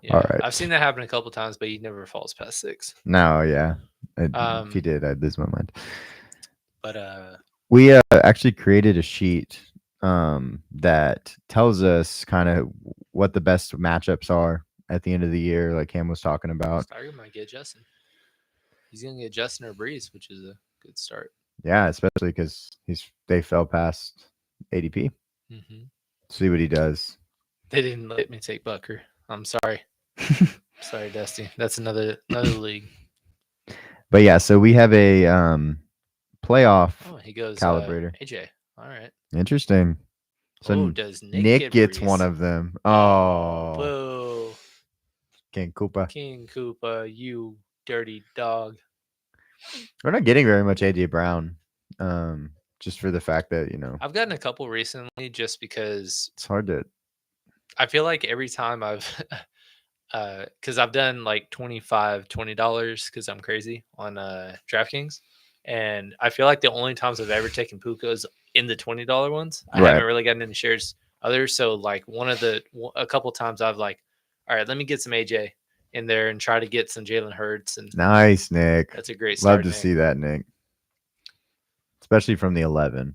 Yeah, All right. I've seen that happen a couple times, but he never falls past 6. No, yeah. If he did, I'd lose my mind. But We actually created a sheet that tells us kind of what the best matchups are at the end of the year, like Cam was talking about. Steiger might get Justin. He's gonna get Justin or Breeze, which is a good start. Yeah, especially because they fell past ADP. Mm-hmm. See what he does. They didn't let me take Bucker. I'm sorry. Sorry, Dusty. That's another league. But yeah, so we have a playoff Oh, he goes calibrator. AJ. All right. Interesting. So does Nick gets Breeze? one of them. Oh, Oh, boo. King Koopa. King Koopa, you dirty dog. We're not getting very much AJ Brown, just for the fact that I've gotten a couple recently, just because it's hard to. I feel like every time I've because I've done like $20 because I'm crazy on DraftKings, and I feel like the only times I've ever taken Puka is in the $20 ones. I Right. haven't really gotten any shares others. So like a couple times I've like, all right, let me get some AJ in there and try to get some Jalen Hurts, and Nice, Nick. that's a great start. Love to Nick. see that, Nick. Especially from the 11.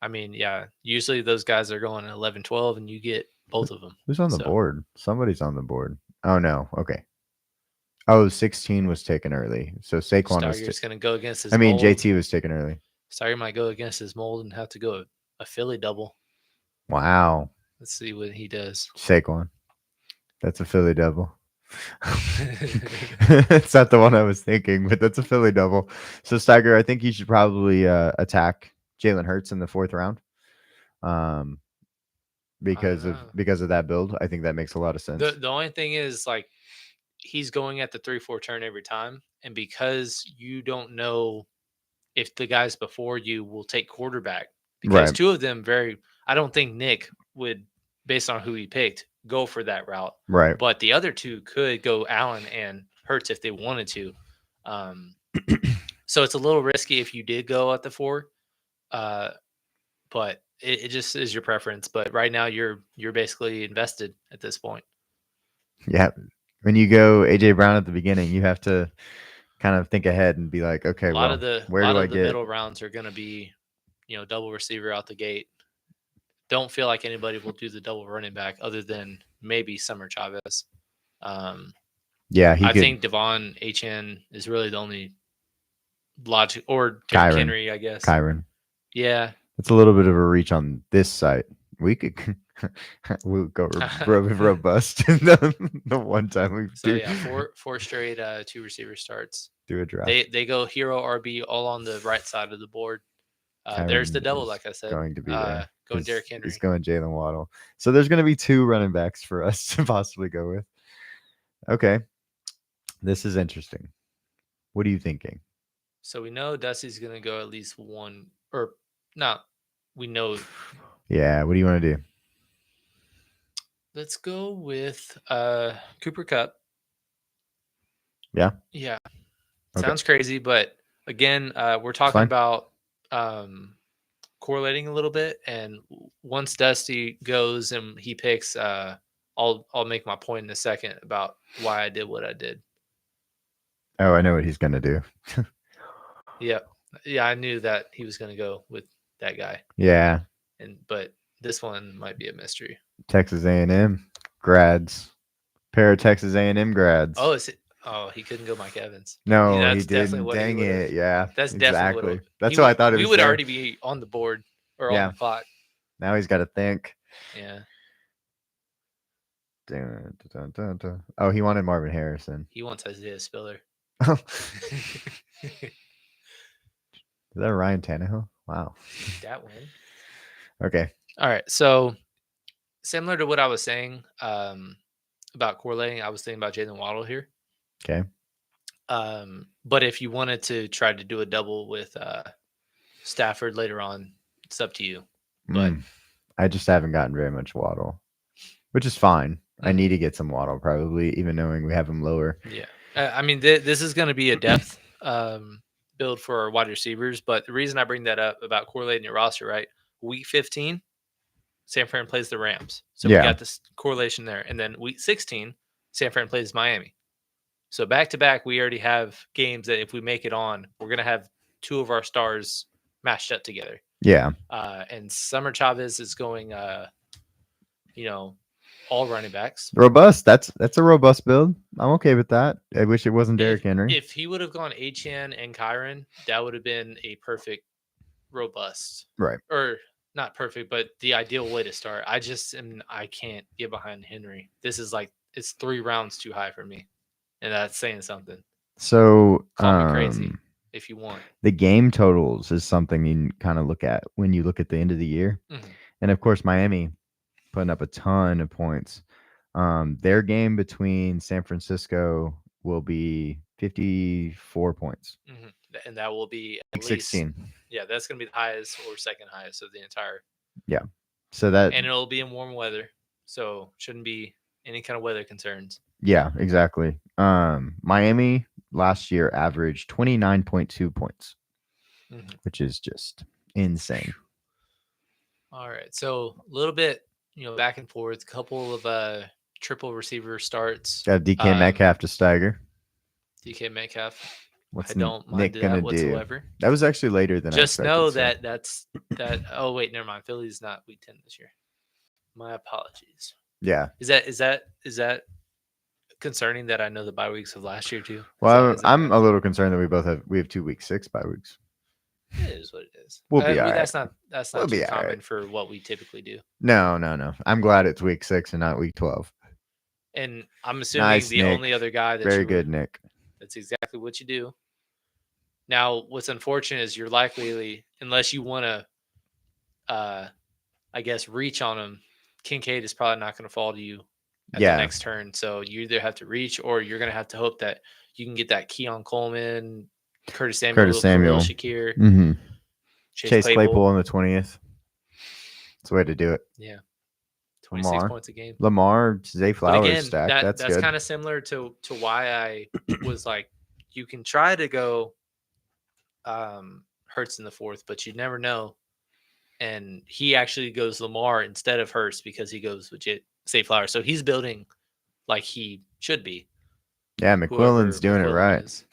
I mean, yeah, usually those guys are going 11, 12, and you get both of them. Who's on the board? Somebody's on the board. Oh no. Okay. Oh, 16 was taken early. So Saquon was. Steiger's going to go against his. I mean, mold. JT was taken early. Steiger might go against his mold and have to go a Philly double. Wow. Let's see what he does. Saquon. That's a Philly double. It's not the one I was thinking, but that's a Philly double. So Steiger, I think you should probably attack Jalen Hurts in the 4th round. Because of that build. I think that makes a lot of sense. The only thing is, like, he's going at the 3-4 turn every time, and because you don't know if the guys before you will take quarterback, because two of them I don't think Nick would, based on who he picked, go for that route. Right. But the other two could go Allen and Hurts if they wanted to. So it's a little risky if you did go at the 4. But it just is your preference. But right now you're basically invested at this point. Yeah. When you go AJ Brown at the beginning, you have to kind of think ahead and be like, okay, where do I get? Middle rounds are going to be, double receiver out the gate. Don't feel like anybody will do the double running back other than maybe Summer Chavez. Yeah, I think Devon HN is really the only logic, or Derrick Henry, I guess. Kyron. Yeah. It's a little bit of a reach on this site. We could we'll go robust the one time we do. Yeah, four straight 2 receiver starts. Do a draft. They go hero RB all on the right side of the board. There's the double, like I said. Going to be there. Going Derrick Henry. He's going Jalen Waddle. So there's going to be 2 running backs for us to possibly go with. Okay. This is interesting. What are you thinking? So we know Dusty's going to go at least one, or not. We know. Yeah. What do you want to do? Let's go with Cooper Kupp. Yeah. Yeah. Okay. Sounds crazy, but again, we're talking about correlating a little bit. And once Dusty goes and he picks I'll make my point in a second about why I did what I did. Oh, I know what he's gonna do. Yeah, I knew that he was going to go with that guy, Yeah, but this one might be a mystery. Texas A&M grads, pair of Texas A&M grads. Oh, he couldn't go Mike Evans. No, he That's definitely didn't. what he Dang would've. it! Yeah, That's definitely what exactly. That's what I thought it we was. would There. already be on the board or on Yeah. the clock. Now he's got to think. Yeah, Dun, dun, dun, dun. Oh, he wanted Marvin Harrison. he wants Isaiah Spiller. Is that Ryan Tannehill? Wow. That win. Okay. All right. So similar to what I was saying about correlating, I was thinking about Jalen Waddle here. Okay. But if you wanted to try to do a double with Stafford later on, it's up to you. But I just haven't gotten very much Waddle, which is fine. I need to get some Waddle probably, even knowing we have him lower. Yeah. I mean, this is going to be a depth build for our wide receivers. But the reason I bring that up about correlating your roster, right? Week 15, San Fran plays the Rams. So we got this correlation there. And then week 16, San Fran plays Miami. So back to back, we already have games that if we make it on, we're going to have two of our stars matched up together. Yeah. And Summer Chavez is going, all running backs. Robust. That's a robust build. I'm okay with that. I wish it wasn't Derrick Henry. If he would have gone Etienne and Kyron, that would have been a perfect robust. Right. Or not perfect, but the ideal way to start. I can't get behind Henry. This is like, it's 3 rounds too high for me. And that's saying something. So call me crazy if you want. The game totals is something you kind of look at when you look at the end of the year. And of course, Miami putting up a ton of points. Their game between San Francisco will be 54 points. And that will be at 16. Least, yeah, that's going to be the highest or second highest of the entire. Yeah. So that. And it'll be in warm weather. So shouldn't be any kind of weather concerns. Yeah, exactly. Miami last year averaged 29.2 points, which is just insane. All right. So a little bit, back and forth, couple of triple receiver starts. Got DK Metcalf to stagger. DK Metcalf. What's I don't mind Nick gonna that whatsoever. Do? That was actually later than just I expected. Know that that's that. Oh wait, never mind. Philly's not week 10 this year. My apologies. Yeah. Is that concerning that I know the bye weeks of last year too? Well, I'm a little concerned that we have 2 week 6 bye weeks. It is what it is. We'll be all right. That's not we'll too be common right. for what we typically do. No. I'm glad it's week 6 and not week 12. And I'm assuming nice, the Nick. only other guy that very good, Nick. That's exactly what you do. Now, what's unfortunate is you're likely, unless you want to, I guess, reach on him, Kincaid is probably not going to fall to you at the next turn. So you either have to reach or you're going to have to hope that you can get that Keon Coleman, Curtis Samuel, Shakir, Chase Claypool on the 20th. That's the way to do it. Yeah. 26 points a game. Lamar, Zay Flowers again, stack. That's good. kind of similar to why I was like, you can try to go Hurts in the 4th, but you never know. And he actually goes Lamar instead of Hurts because he goes legit Zay Flowers. So he's building like he should be. Yeah, McQuillan's doing it right.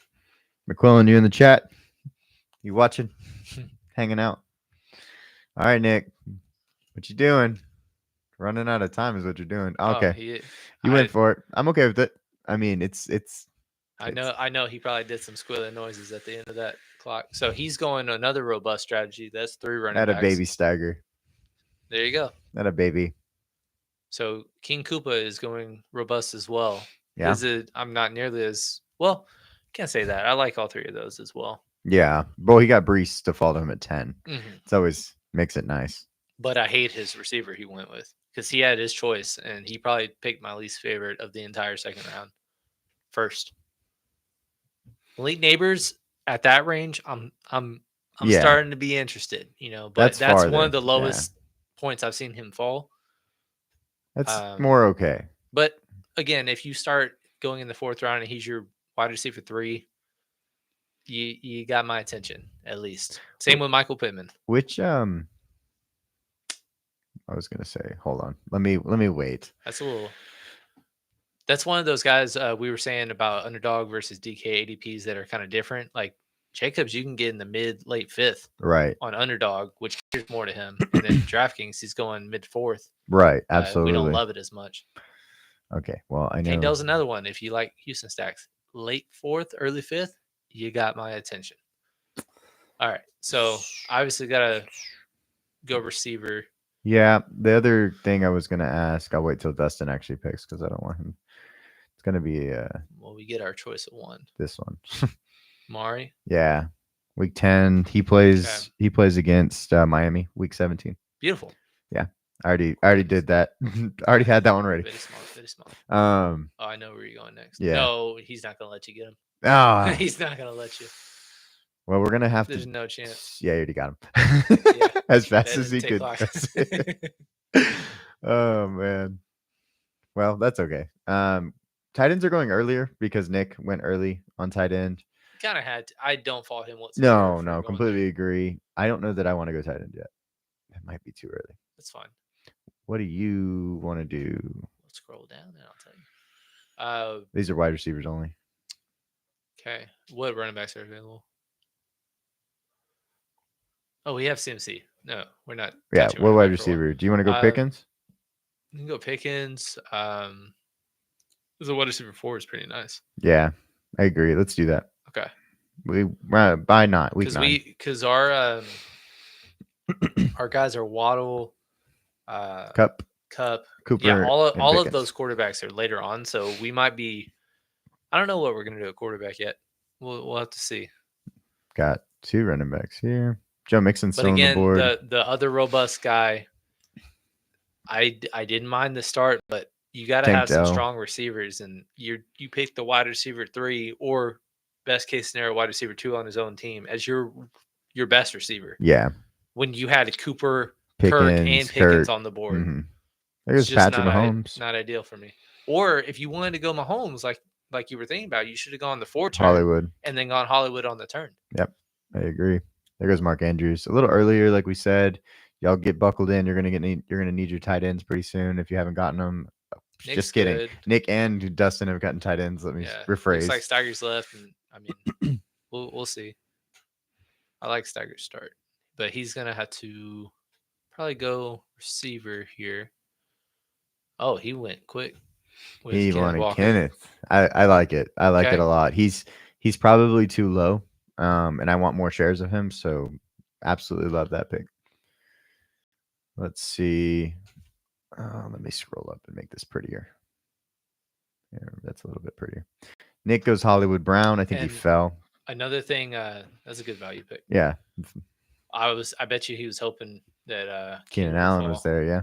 McQuillan, you in the chat? You watching? Hanging out? All right, Nick. What you doing? Running out of time is what you're doing. Okay. You went for it. I'm okay with it. I mean, it's I know he probably did some squealing noises at the end of that clock. So he's going another robust strategy. That's 3 running backs. At a baby stagger. There you go. At a baby. So King Koopa is going robust as well. Yeah. I'm not nearly as well. Can't say that. I like all 3 of those as well. Yeah. Well, he got Brees to fall to him at 10. It's always makes it nice. But I hate his receiver he went with because he had his choice and he probably picked my least favorite of the entire second round first. Elite Neighbors at that range, I'm starting to be interested, but that's one of the lowest points I've seen him fall. That's more okay. But again, if you start going in the 4th round and he's your wide receiver 3, you got my attention at least. Same with Michael Pittman. Which I was gonna say, hold on. Let me wait. That's a little. That's one of those guys we were saying about underdog versus DK ADPs that are kind of different. Like Jacobs, you can get in the late fifth Right. on underdog, which cares more to him. And then DraftKings, he's going mid fourth. Right. We don't Absolutely. love it as much. Okay. Well, I know. Kendall's another one. If you like Houston stacks, late fourth, early fifth, you got my attention. All right. So obviously got to go receiver. Yeah. The other thing I was going to ask, I'll wait till Dustin actually picks because I don't want him. It's going to be well, we get our choice of one. This one. Mari. Yeah. Week 10. He plays against Miami, week 17. Beautiful. Yeah. I already did that. I already had that one ready. Very smart. Very smart. Oh, I know where you're going next. Yeah. No, he's not going to let you get him. Ah. He's not going to let you. Well, we're gonna have There's to. no chance. Yeah, you already got him. Yeah. As fast as he Take could. Oh man. Well, that's okay. Tight ends are going earlier because Nick went early on tight end. Kind of had to. I don't fault him whatsoever. No, completely agree. I don't know that I want to go tight end yet. It might be too early. That's fine. What do you want to do? Let's scroll down and I'll tell you. These are wide receivers only. Okay. What running backs are available? Oh, we have CMC. No, we're not. Yeah, what wide receiver? Do you want to go Pickens? You can go Pickens. The wide receiver 4 is pretty nice. Yeah, I agree. Let's do that. Okay. By not week 9. Because our guys are Waddle, Cup, Cooper. Yeah, all of those quarterbacks are later on, so we might be. I don't know what we're gonna do at quarterback yet. We'll have to see. Got 2 running backs here. Joe Mixon's still on the board. The other robust guy, I didn't mind the start, but you got to have some strong receivers, and you pick the wide receiver 3 or best case scenario wide receiver 2 on his own team as your best receiver. Yeah. When you had Cooper, Kirk, and Pickens on the board, there's Patrick Mahomes. Not ideal for me. Or if you wanted to go Mahomes, like you were thinking about, you should have gone the 4 turn Hollywood, and then gone Hollywood on the turn. Yep, I agree. There goes Mark Andrews. A little earlier, like we said. Y'all get buckled in. You're gonna need your tight ends pretty soon if you haven't gotten them. Nick's just kidding. Good. Nick and Dustin have gotten tight ends. Let me rephrase. Looks like Steiger's left, and I mean, we'll see. I like Steiger's start, but he's gonna have to probably go receiver here. Oh, he went quick. He wanted Kenneth. I like it. I like it a lot. He's probably too low. And I want more shares of him, so absolutely love that pick. Let's see. Let me scroll up and make this prettier. Yeah, that's a little bit prettier. Nick goes Hollywood Brown. I think he fell. Another thing, that's a good value pick. Yeah. I bet you he was hoping that Keenan Allen was there. Yeah,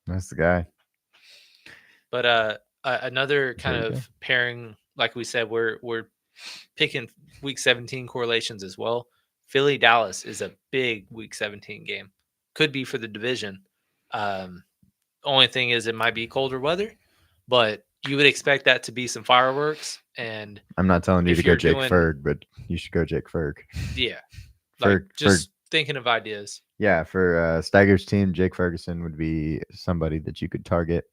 that's the guy. But another kind of pairing, like we said, we're picking week 17 correlations as well. Philly Dallas is a big week 17 game. Could be for the division. Only thing is it might be colder weather, but you would expect that to be some fireworks. And I'm not telling you to go Jake Ferg, but you should go Jake Ferg. Yeah. Ferg. Thinking of ideas. Yeah, for Steiger's team, Jake Ferguson would be somebody that you could target.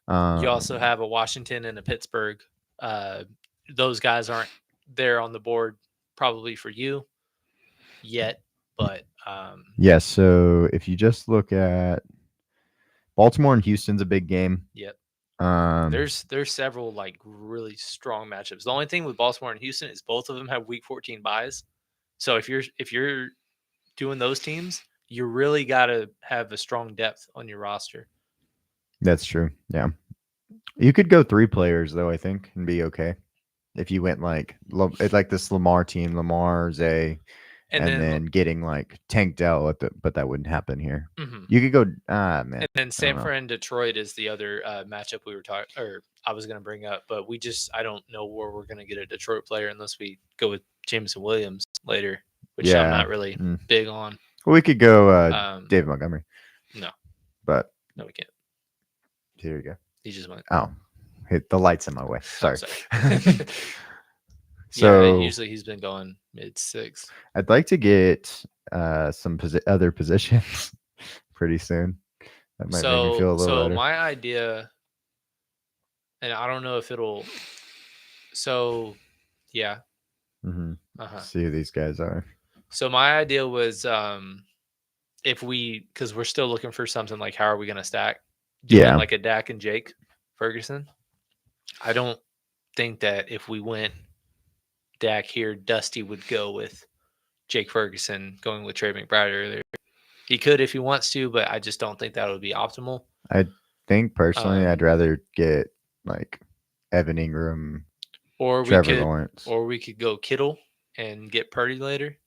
You also have a Washington and a Pittsburgh. Those guys aren't there on the board probably for you yet, but yes. So if you just look at Baltimore and Houston's a big game. Yep. There's several like really strong matchups. The only thing with Baltimore and Houston is both of them have week 14 buys. So if you're doing those teams, you really got to have a strong depth on your roster. That's true. Yeah. You could go 3 players though, I think, and be okay. If you went like this Lamar team, Lamar, Zay, and then getting like Tank Dell but that wouldn't happen here. Mm-hmm. You could go man. And then San Fran and Detroit is the other matchup we were talking, or I was going to bring up, but I don't know where we're going to get a Detroit player unless we go with Jameson Williams later, which I'm not really big on. Well, we could go David Montgomery. No, we can't. Here you go. He just went. Oh, hit the lights in my way. Sorry. So usually he's been going mid-6. I'd like to get some other positions pretty soon. That might make me feel a little better. My idea and I don't know if it'll. So, yeah. See who these guys are. So my idea was, if because we're still looking for something like how are we going to stack, doing like a Dak and Jake Ferguson. I don't think that if we went Dak here, Dusty would go with Jake Ferguson going with Trey McBride earlier. He could if he wants to, but I just don't think that would be optimal. I think personally, I'd rather get like Evan Ingram or Trevor Lawrence. Or we could go Kittle and get Purdy later.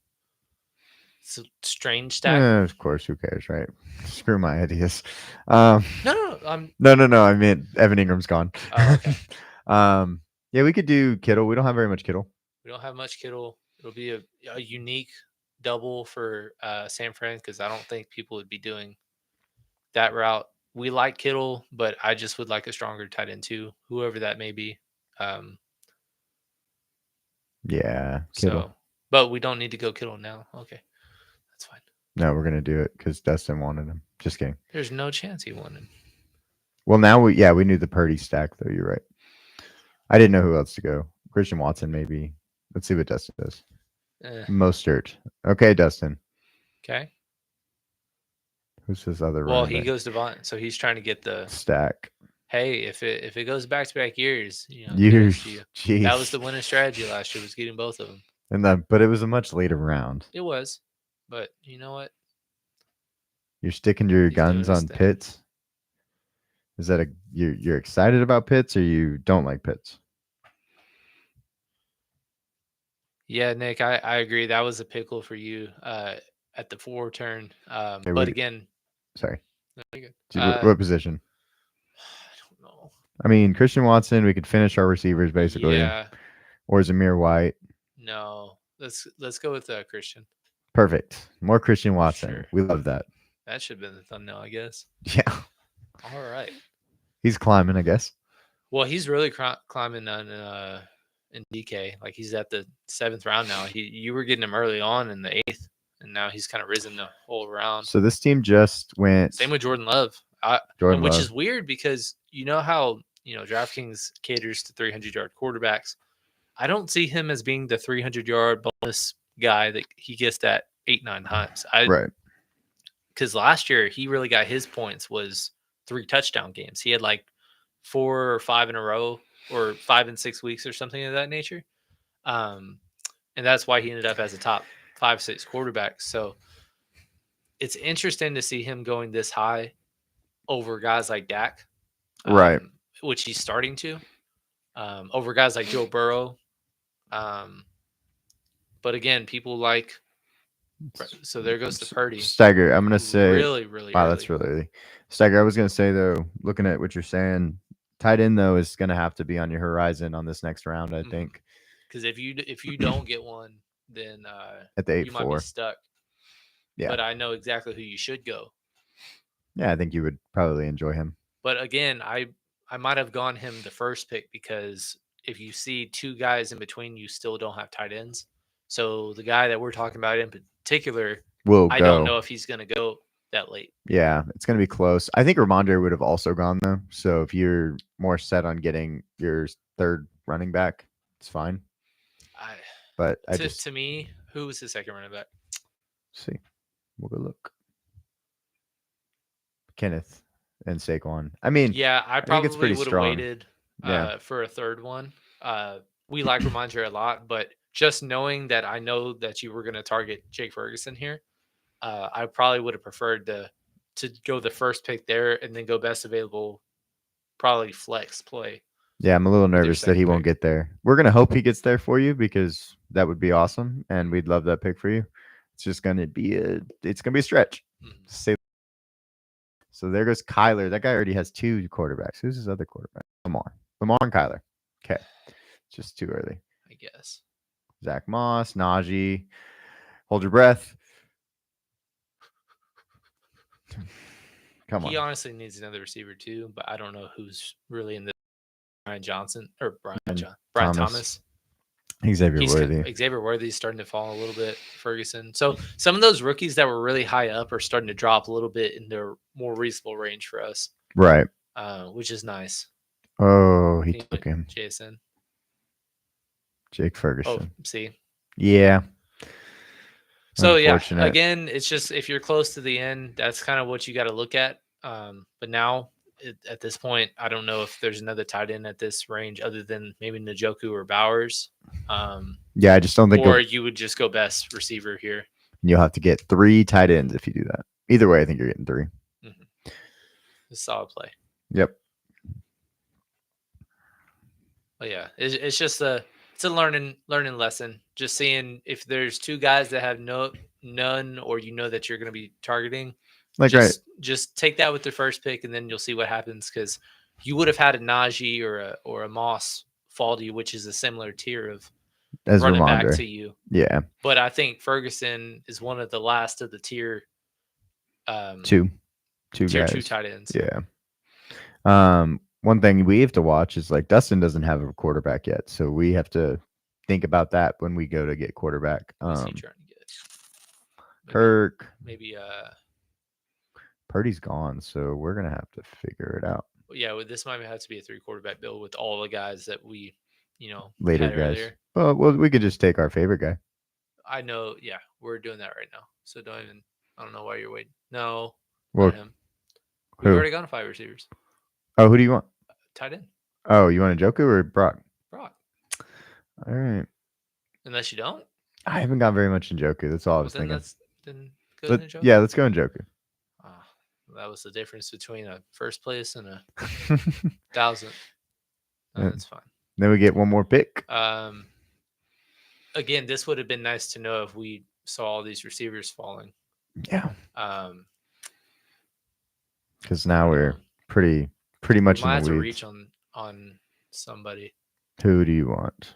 It's a strange stack. Of course, who cares, right? Screw my ideas. No. No. I mean, Evan Ingram's gone. Oh, okay. Yeah, we could do Kittle. We don't have very much Kittle. We don't have much Kittle. It'll be a unique double for San Fran because I don't think people would be doing that route. We like Kittle, but I just would like a stronger tight end too, whoever that may be. Yeah, Kittle. So, but we don't need to go Kittle now. Okay, that's fine. No, we're gonna do it because Dustin wanted him. Just kidding. There's no chance he wanted him. Well, now we knew the Purdy stack though. You're right. I didn't know who else to go. Christian Watson, maybe. Let's see what Dustin does. Mostert. Okay, Dustin. Okay. Who's his other? Well, he goes to Vaughn, so he's trying to get the stack. Hey, if it goes back to back years, Jeez. That was the winning strategy last year, was getting both of them. But it was a much later round. It was, but you know what? You're sticking to your guns on Pitts. Is that you're excited about Pitts or you don't like Pitts? Yeah, Nick, I agree. That was a pickle for you at the 4 turn. But again, sorry. What position? I don't know. I mean, Christian Watson, we could finish our receivers basically. Yeah. Or Zamir White. No. Let's go with Christian. Perfect. More Christian Watson. Sure. We love that. That should have been the thumbnail, I guess. Yeah. All right. He's climbing, I guess. Well, he's really climbing in DK. Like he's at the 7th round now. You were getting him early on in the 8th, and now he's kind of risen the whole round. So this team just went. Same with Jordan Love. Which is weird because you know how DraftKings caters to 300-yard quarterbacks. I don't see him as being the 300-yard bonus guy that he gets that 8-9 times. Right. Because last year he really got his points was 3 touchdown games. He had like 4 or 5 in a row, or 5 in 6 weeks, or something of that nature. And that's why he ended up as a top 5-6 quarterback. So it's interesting to see him going this high over guys like Dak, right? Which he's starting to, over guys like Joe Burrow. But again, people like. So there goes the Purdy. Stagger. I'm gonna say really. Wow, early. That's really early. Stagger. I was gonna say though, looking at what you're saying, tight end though is gonna have to be on your horizon on this next round. I think. Because if you don't get one, then at the 8-4, you might be stuck. Yeah. But I know exactly who you should go. Yeah, I think you would probably enjoy him. But again, I might have gone him the first pick because if you see 2 guys in between, you still don't have tight ends. So the guy that we're talking about in particular, I don't know if he's going to go that late. Yeah, it's going to be close. I think Ramondre would have also gone though. So if you're more set on getting your 3rd running back, it's fine. To me, who was the 2nd running back? See, we'll go look. Kenneth and Saquon. I mean, yeah, I probably would have waited for a 3rd one. We like Ramondre a lot, but just knowing that I know that you were going to target Jake Ferguson here, I probably would have preferred to go the first pick there and then go best available, probably flex play. Yeah, I'm a little nervous that he won't get there. We're going to hope he gets there for you because that would be awesome, and we'd love that pick for you. It's just going to be a stretch. Mm-hmm. So there goes Kyler. That guy already has 2 quarterbacks. Who's his other quarterback? Lamar and Kyler. Okay. Just too early, I guess. Zach Moss, Najee. Hold your breath. Come on. He honestly needs another receiver too, but I don't know who's really in this. Brian Thomas. Xavier Worthy's starting to fall a little bit. Ferguson. So some of those rookies that were really high up are starting to drop a little bit in their more reasonable range for us. Right. Which is nice. Oh, he He took went him. JSN. Jake Oh, Ferguson. see. Yeah. So yeah, Unfortunate. again, it's just if you're close to the end, that's kind of what you got to look at. But now at this point, I don't know if there's another tight end at this range other than maybe Njoku or Bowers. Yeah, I just don't think Or you would just go best receiver here. you'll have to get 3 tight ends if you do that. Either way, I think you're getting 3. Mm-hmm. A solid play. Yep. But yeah, it's just it's a learning lesson. Just seeing if there's 2 guys that have none, or that you're going to be targeting. Like Just take that with the first pick, and then you'll see what happens, because you would have had a Najee or a Moss fall to you, which is a similar tier of as running back Ramondre. to you. Yeah. But I think Ferguson is one of the last of the tier 2 tier guys. 2 tight ends. Yeah. One thing we have to watch is like Dustin doesn't have a quarterback yet, so we have to think about that when we go to get quarterback. Who's he trying to get? Kirk. Maybe Purdy's gone, so we're gonna have to figure it out. Yeah, this might have to be a 3 quarterback build with all the guys that we, Later had guys. earlier. Well, we could just take our favorite guy. I know. Yeah, we're doing that right now. So I don't know why you're waiting. No, Well, not him. We've who? already gone 5 receivers. Oh, who do you want? Tight end. Oh, you want a Njoku or Brock? Brock. All right. Unless you don't. I haven't got very much in Njoku. That's all I was thinking. Then go to Njoku. Yeah, let's go in Njoku. That was the difference between a first place and a 1,000. That's fine. Then we get one more pick. Again, this would have been nice to know if we saw all these receivers falling. Yeah. Because now we're pretty much we might in have the to weeds. reach on somebody. Who do you want?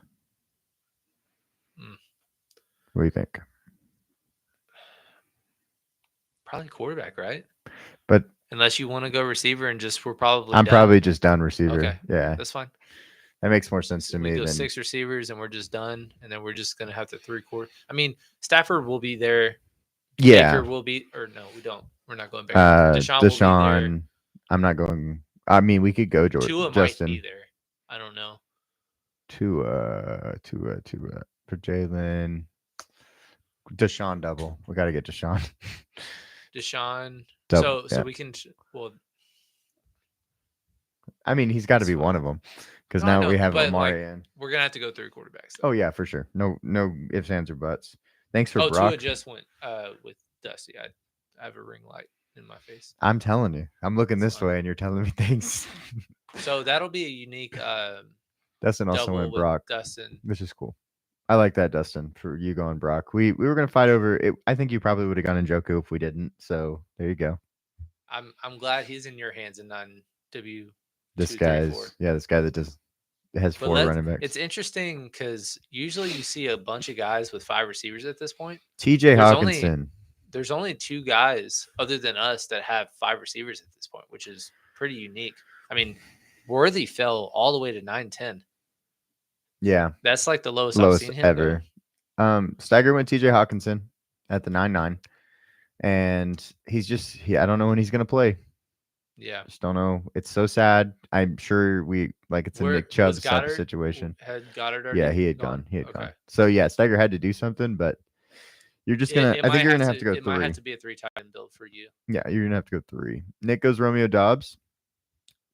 What do you think? Probably quarterback, right? But unless you want to go receiver, and we're probably I'm done. probably just done receiver. Okay. Yeah, That's fine. that makes more sense to me. We go than 6 receivers and we're just done, and then we're just gonna have to 3/4. I mean, Stafford will be there. Yeah. Baker will be, or no, we don't. We're not going Baker. Deshaun will be there. I'm not going. I mean, we could go Tua Justin. might be there. I don't know. Tua for Jalen. Deshaun double. We got to get Deshaun. Deshaun. Double, so yeah. we can. Well, I mean, he's got to That's be fine. one of them because No, I now know, we have but, Amari like, in. we're gonna have to go 3 quarterbacks. Though. Oh yeah, for sure. No ifs, ands, or buts. Thanks for Tua Brock. just went with Dusty. I have a ring light in my face. I'm telling you, I'm looking That's this fine. way, and you're telling me things. So that'll be a unique Dustin also double went with Brock, Dustin. which is cool. I like that, Dustin, for you going Brock. We were gonna fight over it. I think you probably would have gone in Njoku if we didn't. So there you go. I'm glad he's in your hands and not in W. This 2, 3, guy's 4. this guy that has But 4 running backs. It's interesting because usually you see a bunch of guys with 5 receivers at this point. TJ there's Hawkinson. There's only 2 guys other than us that have 5 receivers at this point, which is pretty unique. I mean, Worthy fell all the way to 9-10. Yeah, That's like the lowest I've seen him ever. go. Steiger went TJ Hawkinson at the 9-9, and he's just I don't know when he's gonna play. Yeah, Just don't know. It's so sad. I'm sure it's a Nick Chubb type of situation. Had Goddard already? Yeah, he had gone. gone. He had Okay. gone. So yeah, Steiger had to do something, but you're just gonna. I think you're gonna have to go 3. It might have to be a 3 tight end build for you. Yeah, you're gonna have to go 3. Nick goes Romeo Dobbs.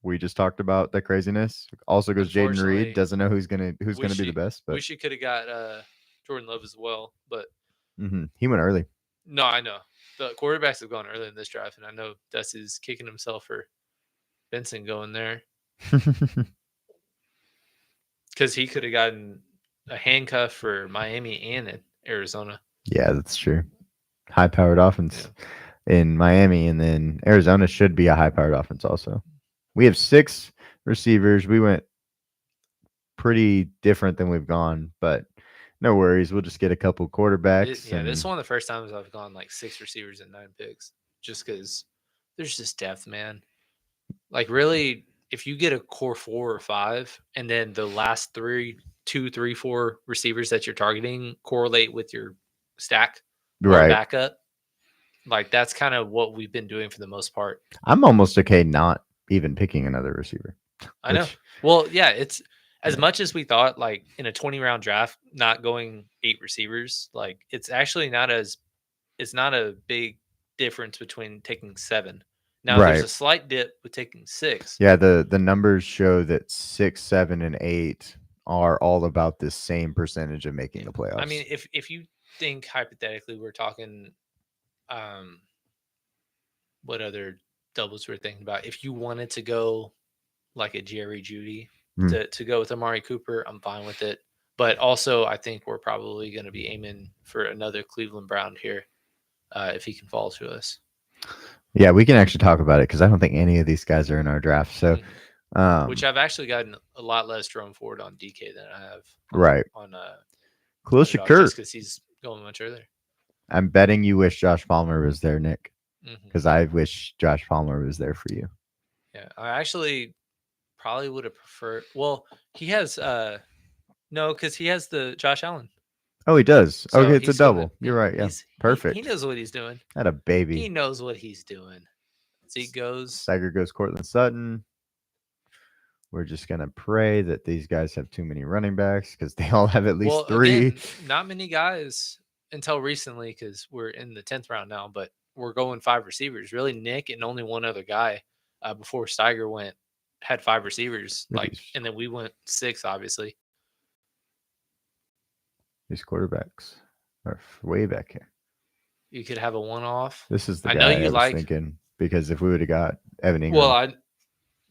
We just talked about that craziness. Also goes Jaden Unfortunately, Reed. Doesn't know who's gonna be the best. But wish you could have got Jordan Love as well, but he went early. no, I know the quarterbacks have gone early in this draft, and I know Dusty's kicking himself for Benson going there because he could have gotten a handcuff for Miami and in Arizona. Yeah, that's true. High-powered offense in Miami, and then Arizona should be a high-powered offense also. We have 6 receivers. We went pretty different than we've gone, but no worries. We'll just get a couple quarterbacks. This is one of the first times I've gone like 6 receivers and 9 picks, just because there's just depth, man. Like really, if you get a core 4 or 5, and then the last 2, 3, 4 receivers that you're targeting correlate with your stack or backup, like that's kind of what we've been doing for the most part. I'm almost okay not even picking another receiver. I know. Well, yeah, it's as much as we thought, like in a 20-round draft, not going 8 receivers, like it's actually it's not a big difference between taking 7. Now there's Right. a slight dip with taking 6. Yeah, the numbers show that 6, 7, and 8 are all about the same percentage of making the playoffs. I mean, if you think hypothetically, we're talking, what other doubles we're thinking about? If you wanted to go like a Jerry Judy to go with Amari Cooper, I'm fine with it. But also, I think we're probably going to be aiming for another Cleveland Brown here if he can fall to us. Yeah, we can actually talk about it because I don't think any of these guys are in our draft. So, which I've actually gotten a lot less drone forward on DK than I have on Khalil Shakur, just because he's going much earlier. I'm betting you wish Josh Palmer was there, Nick, because I wish Josh Palmer was there for you. Yeah, I actually probably would have preferred. Well, he has no, because he has the Josh Allen. Oh, he does. So okay, it's a double. You're right. Yeah, perfect. He knows what he's doing. That a baby. He knows what he's doing. Zeke goes. Steiger goes Cortland Sutton. We're just gonna pray that these guys have too many running backs because they all have at least 3. Again, not many guys until recently because we're in the 10th round now, but we're going 5 receivers. Really, Nick and only one other guy before Steiger had 5 receivers. And then we went 6, obviously. These quarterbacks are way back here. You could have a one-off. This is the guy I was thinking because if we would have got Evan Ingram. Well,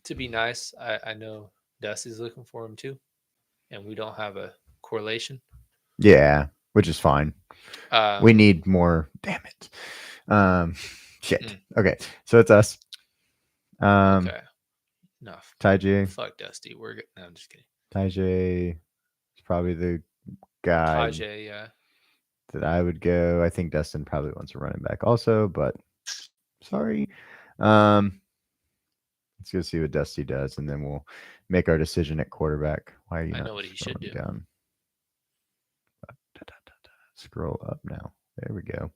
to be nice, I know Dusty's looking for him too, and we don't have a correlation. Yeah, which is fine. We need more. Damn it. Shit. Okay, so it's us. Okay. Enough. Ty J. Fuck Dusty. We're good. No, I'm just kidding. Ty J is probably the guy. Ty J, yeah. That I would go. I think Dustin probably wants a running back also, but sorry. Let's go see what Dusty does, and then we'll make our decision at quarterback. Why are you? I know what he should do. Down? Scroll up now. There we go.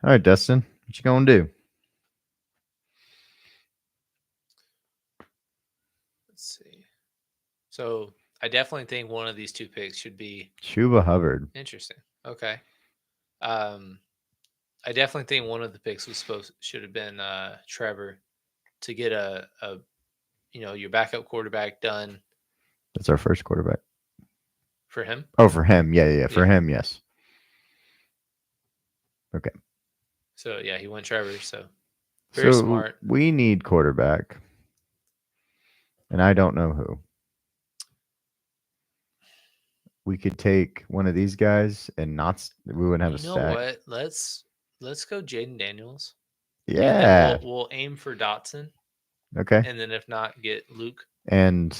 All right, Dustin, what you gonna do? Let's see. So I definitely think one of these 2 picks should be Chuba Hubbard. Interesting. Okay. I definitely think one of the picks should have been Trevor to get a your backup quarterback done. That's our first quarterback. For him? Oh, for him. Yeah. For him, yes. Okay. So yeah, he went Trevor. So very smart. We need quarterback, and I don't know who. We could take one of these guys and we wouldn't have a stack. You know what? Let's go Jaden Daniels. Yeah. We'll aim for Dotson. Okay. And then if not, get Luke. And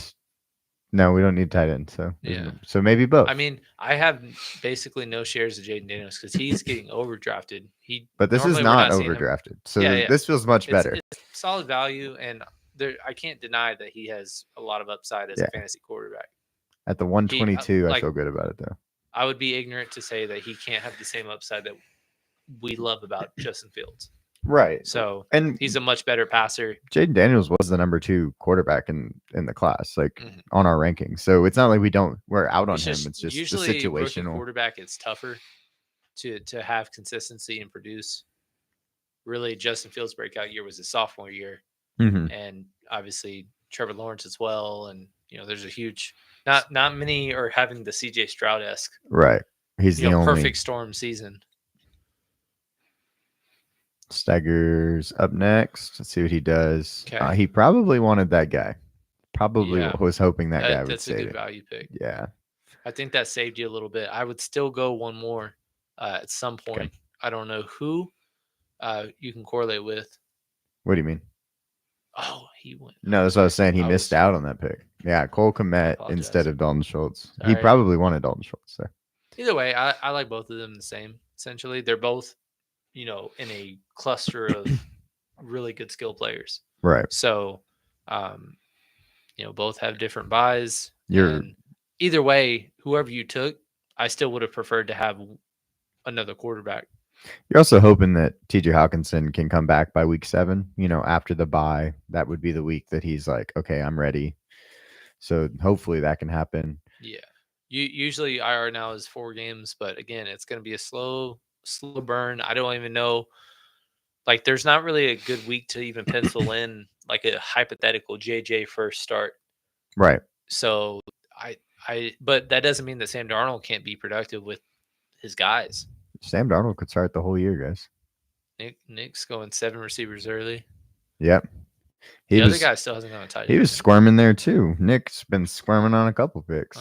no, we don't need tight end. So yeah. So maybe both. I mean, I have basically no shares of Jaden Daniels because he's getting overdrafted. But this is not overdrafted. So this feels much better. It's solid value, and I can't deny that he has a lot of upside as a fantasy quarterback. At the 122, I feel good about it, though. I would be ignorant to say that he can't have the same upside that we love about Justin Fields. Right. So, and he's a much better passer. Jaden Daniels was the number 2 quarterback in the class, on our rankings. So it's not like we're out on him. It's just usually the situational quarterback. It's tougher to have consistency and produce. Really, Justin Fields' breakout year was his sophomore year, and obviously Trevor Lawrence as well. And there's a huge. Not many are having the CJ Stroud-esque. Right. He's the only perfect storm season. Steiger's up next. Let's see what he does. Okay. He probably wanted that guy. Probably was hoping that guy would save it. That's a good value pick. Yeah. I think that saved you a little bit. I would still go one more at some point. Okay. I don't know who you can correlate with. What do you mean? Oh, he went. No, that's what I was saying. He missed out on that pick. Yeah, Cole Kmet instead of Dalton Schultz. He probably wanted Dalton Schultz there. Either way, I like both of them the same. Essentially, they're both, in a cluster of really good skill players. Right. So, both have different buys. Either way, whoever you took, I still would have preferred to have another quarterback. You're also hoping that TJ Hawkinson can come back by week 7, after the bye. That would be the week that he's like, okay, I'm ready. So hopefully that can happen. Yeah. Usually IR now is 4 games, but again, it's going to be a slow burn. I don't even know. Like, there's not really a good week to even pencil in like a hypothetical JJ first start. Right. So but that doesn't mean that Sam Darnold can't be productive with his guys. Sam Darnold could start the whole year, guys. Nick's going 7 receivers early. Yep. The other guy still hasn't gone a tight end. He was squirming there too. Nick's been squirming on a couple picks.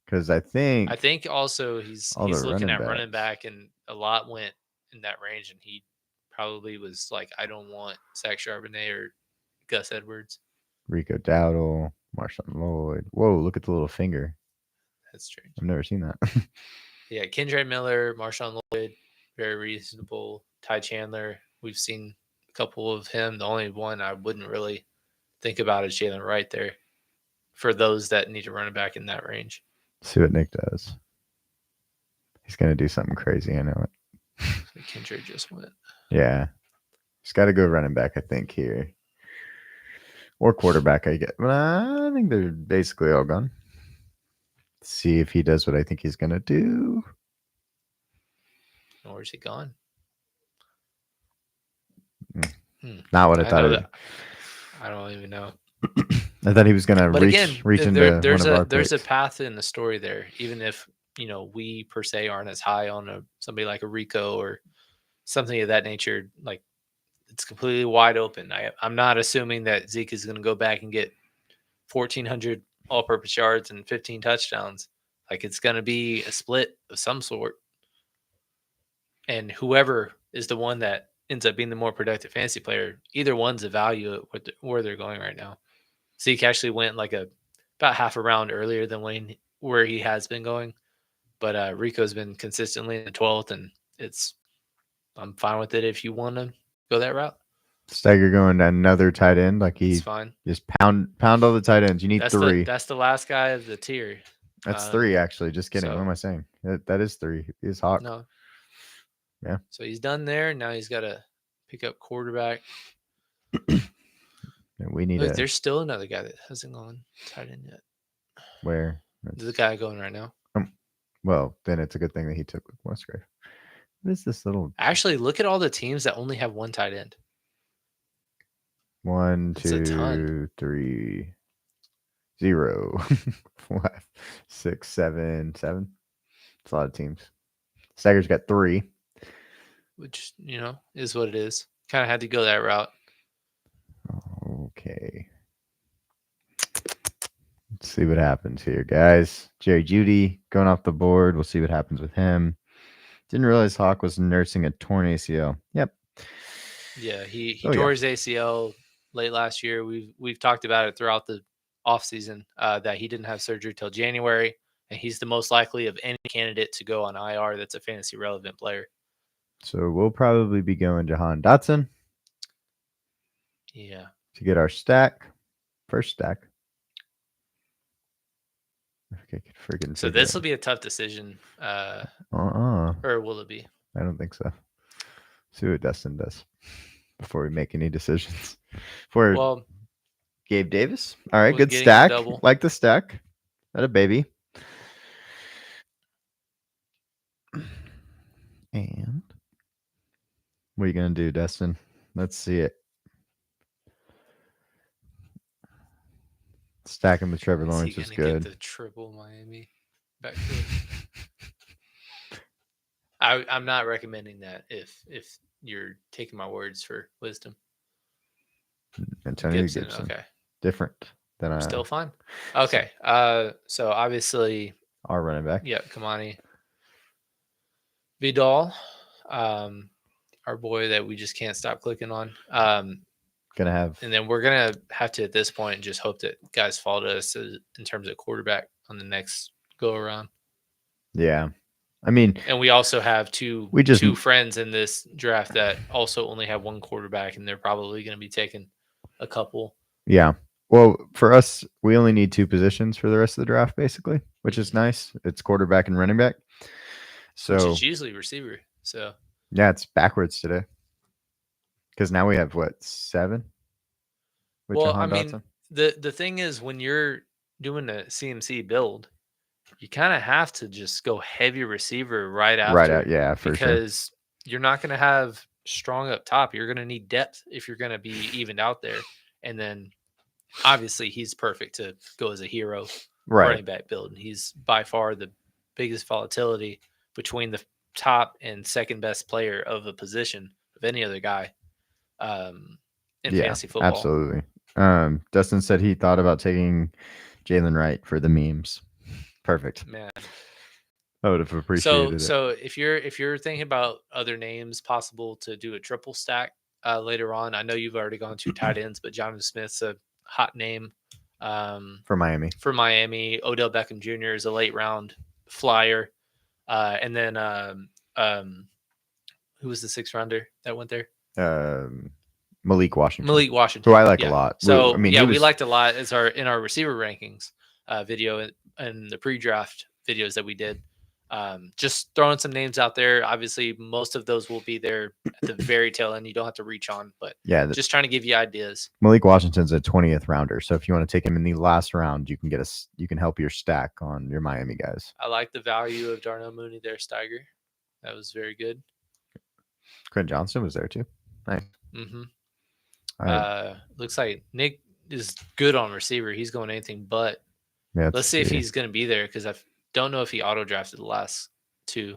Because I think also he's looking at running back, and a lot went in that range, and he probably was like, I don't want Zach Charbonnet or Gus Edwards. Rico Dowdle, Marshawn Lloyd. Whoa, look at the little finger. That's strange. I've never seen that. Yeah, Kendre Miller, Marshawn Lloyd, very reasonable. Ty Chandler, we've seen a couple of him. The only one I wouldn't really think about is Jalen Wright there for those that need to run it back in that range. See what Nick does. He's going to do something crazy. I know it. Kendre just went. Yeah. He's got to go running back, I think, here. Or quarterback, I get. But I think they're basically all gone. See if he does what I think he's going to do. Or is he gone? Not what I thought. I don't even know. I thought he was going to reach into there's a path in the story there, even if we per se aren't as high on somebody like a Rico or something of that nature. Like, it's completely wide open. I'm not assuming that Zeke is going to go back and get 1,400 all-purpose yards and 15 touchdowns. Like, it's going to be a split of some sort, and whoever is the one that ends up being the more productive fantasy player, either one's a value at where they're going right now. Zeke actually went like about half a round earlier than where he has been going, but Rico's been consistently in the 12th, and I'm fine with it if you want to go that route. Steiger going to another tight end, like he's fine. Just pound all the tight ends. You need 3. That's the last guy of the tier. That's 3 actually. Just kidding. What am I saying? That is 3. He's Hawk. No. Yeah. So he's done there. Now he's got to pick up quarterback. We need. There's still another guy that hasn't gone tight end yet. Where? The guy going right now. Well, then it's a good thing that he took with Musgrave. What is this little? Actually, look at all the teams that only have one tight end. 1, 2, 3, 0, 5, 6, 7. It's a lot of teams. Steiger's got 3. Which, is what it is. Kind of had to go that route. Okay. Let's see what happens here, guys. Jerry Jeudy going off the board. We'll see what happens with him. Didn't realize Hawk was nursing a torn ACL. Yep. Yeah, he tore his ACL late last year. We've talked about it throughout the offseason that he didn't have surgery till January, and he's the most likely of any candidate to go on IR that's a fantasy relevant player. So we'll probably be going Jahan Dotson. Yeah. To get our first stack. Okay, so this will be a tough decision. Or will it be? I don't think so. See what Dustin does before we make any decisions. Gabe Davis. All right, good stack. Like the stack. Not a baby. And what are you going to do, Dustin? Let's see it. Stacking with Trevor Lawrence is good. Get the triple Miami back to I'm not recommending that if you're taking my words for wisdom. Antonio Gibson. Okay. Different than still fine. Okay. So obviously our running back. Yeah, Kamani. Vidal, our boy that we just can't stop clicking on. And then we're gonna have to at this point just hope that guys fall to us in terms of quarterback on the next go around. Yeah, I mean, and we also have two friends in this draft that also only have one quarterback, and they're probably going to be taking a couple. Yeah. Well, for us, we only need 2 positions for the rest of the draft, basically, which is nice. It's quarterback and running back. So which is usually receiver. So yeah, it's backwards today. Because now we have 7? Well, I mean, the thing is when you're doing a CMC build, you kind of have to just go heavy receiver right Right after. out, yeah, for sure. Because you're not going to have strong up top. You're going to need depth if you're going to be evened out there. And then obviously he's perfect to go as a hero running back build. He's by far the biggest volatility between the top and second best player of a position of any other guy in fantasy football. Absolutely. Dustin said he thought about taking Jalen Wright for the memes. Perfect. Man. I would have appreciated it. So if you're thinking about other names possible to do a triple stack later on, I know you've already gone to tight ends, but Jonathan Smith's a hot name for Miami. Odell Beckham Jr. is a late round flyer, and then who was the 6th rounder that went there? Malik Washington. Who I like a lot. So we liked a lot as in our receiver rankings video and the pre-draft videos that we did. Just throwing some names out there. Obviously, most of those will be there at the very tail end. You don't have to reach on, but just trying to give you ideas. Malik Washington's a 20th rounder, so if you want to take him in the last round, you can help your stack on your Miami guys. I like the value of Darnell Mooney there, Steiger. That was very good. Quentin Johnston was there too. Nice. Mm-hmm. Looks like Nick is good on receiver. He's going anything but. Let's see if he's going to be there because I don't know if he auto drafted the last 2,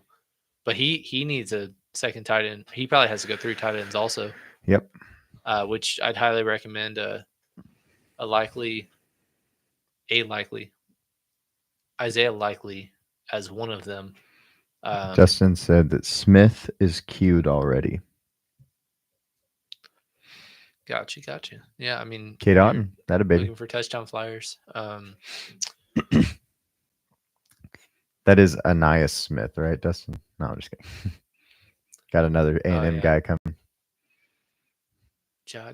but he needs a second tight end. He probably has to go 3 tight ends also. Yep. Which I'd highly recommend Isaiah Likely as one of them. Justin said that Smith is queued already. Gotcha. Yeah, I mean, Kate Otten, that a baby. Looking for touchdown flyers. That is Anais Smith, right, Dustin? No, I'm just kidding. Got another A&M guy coming. Ja.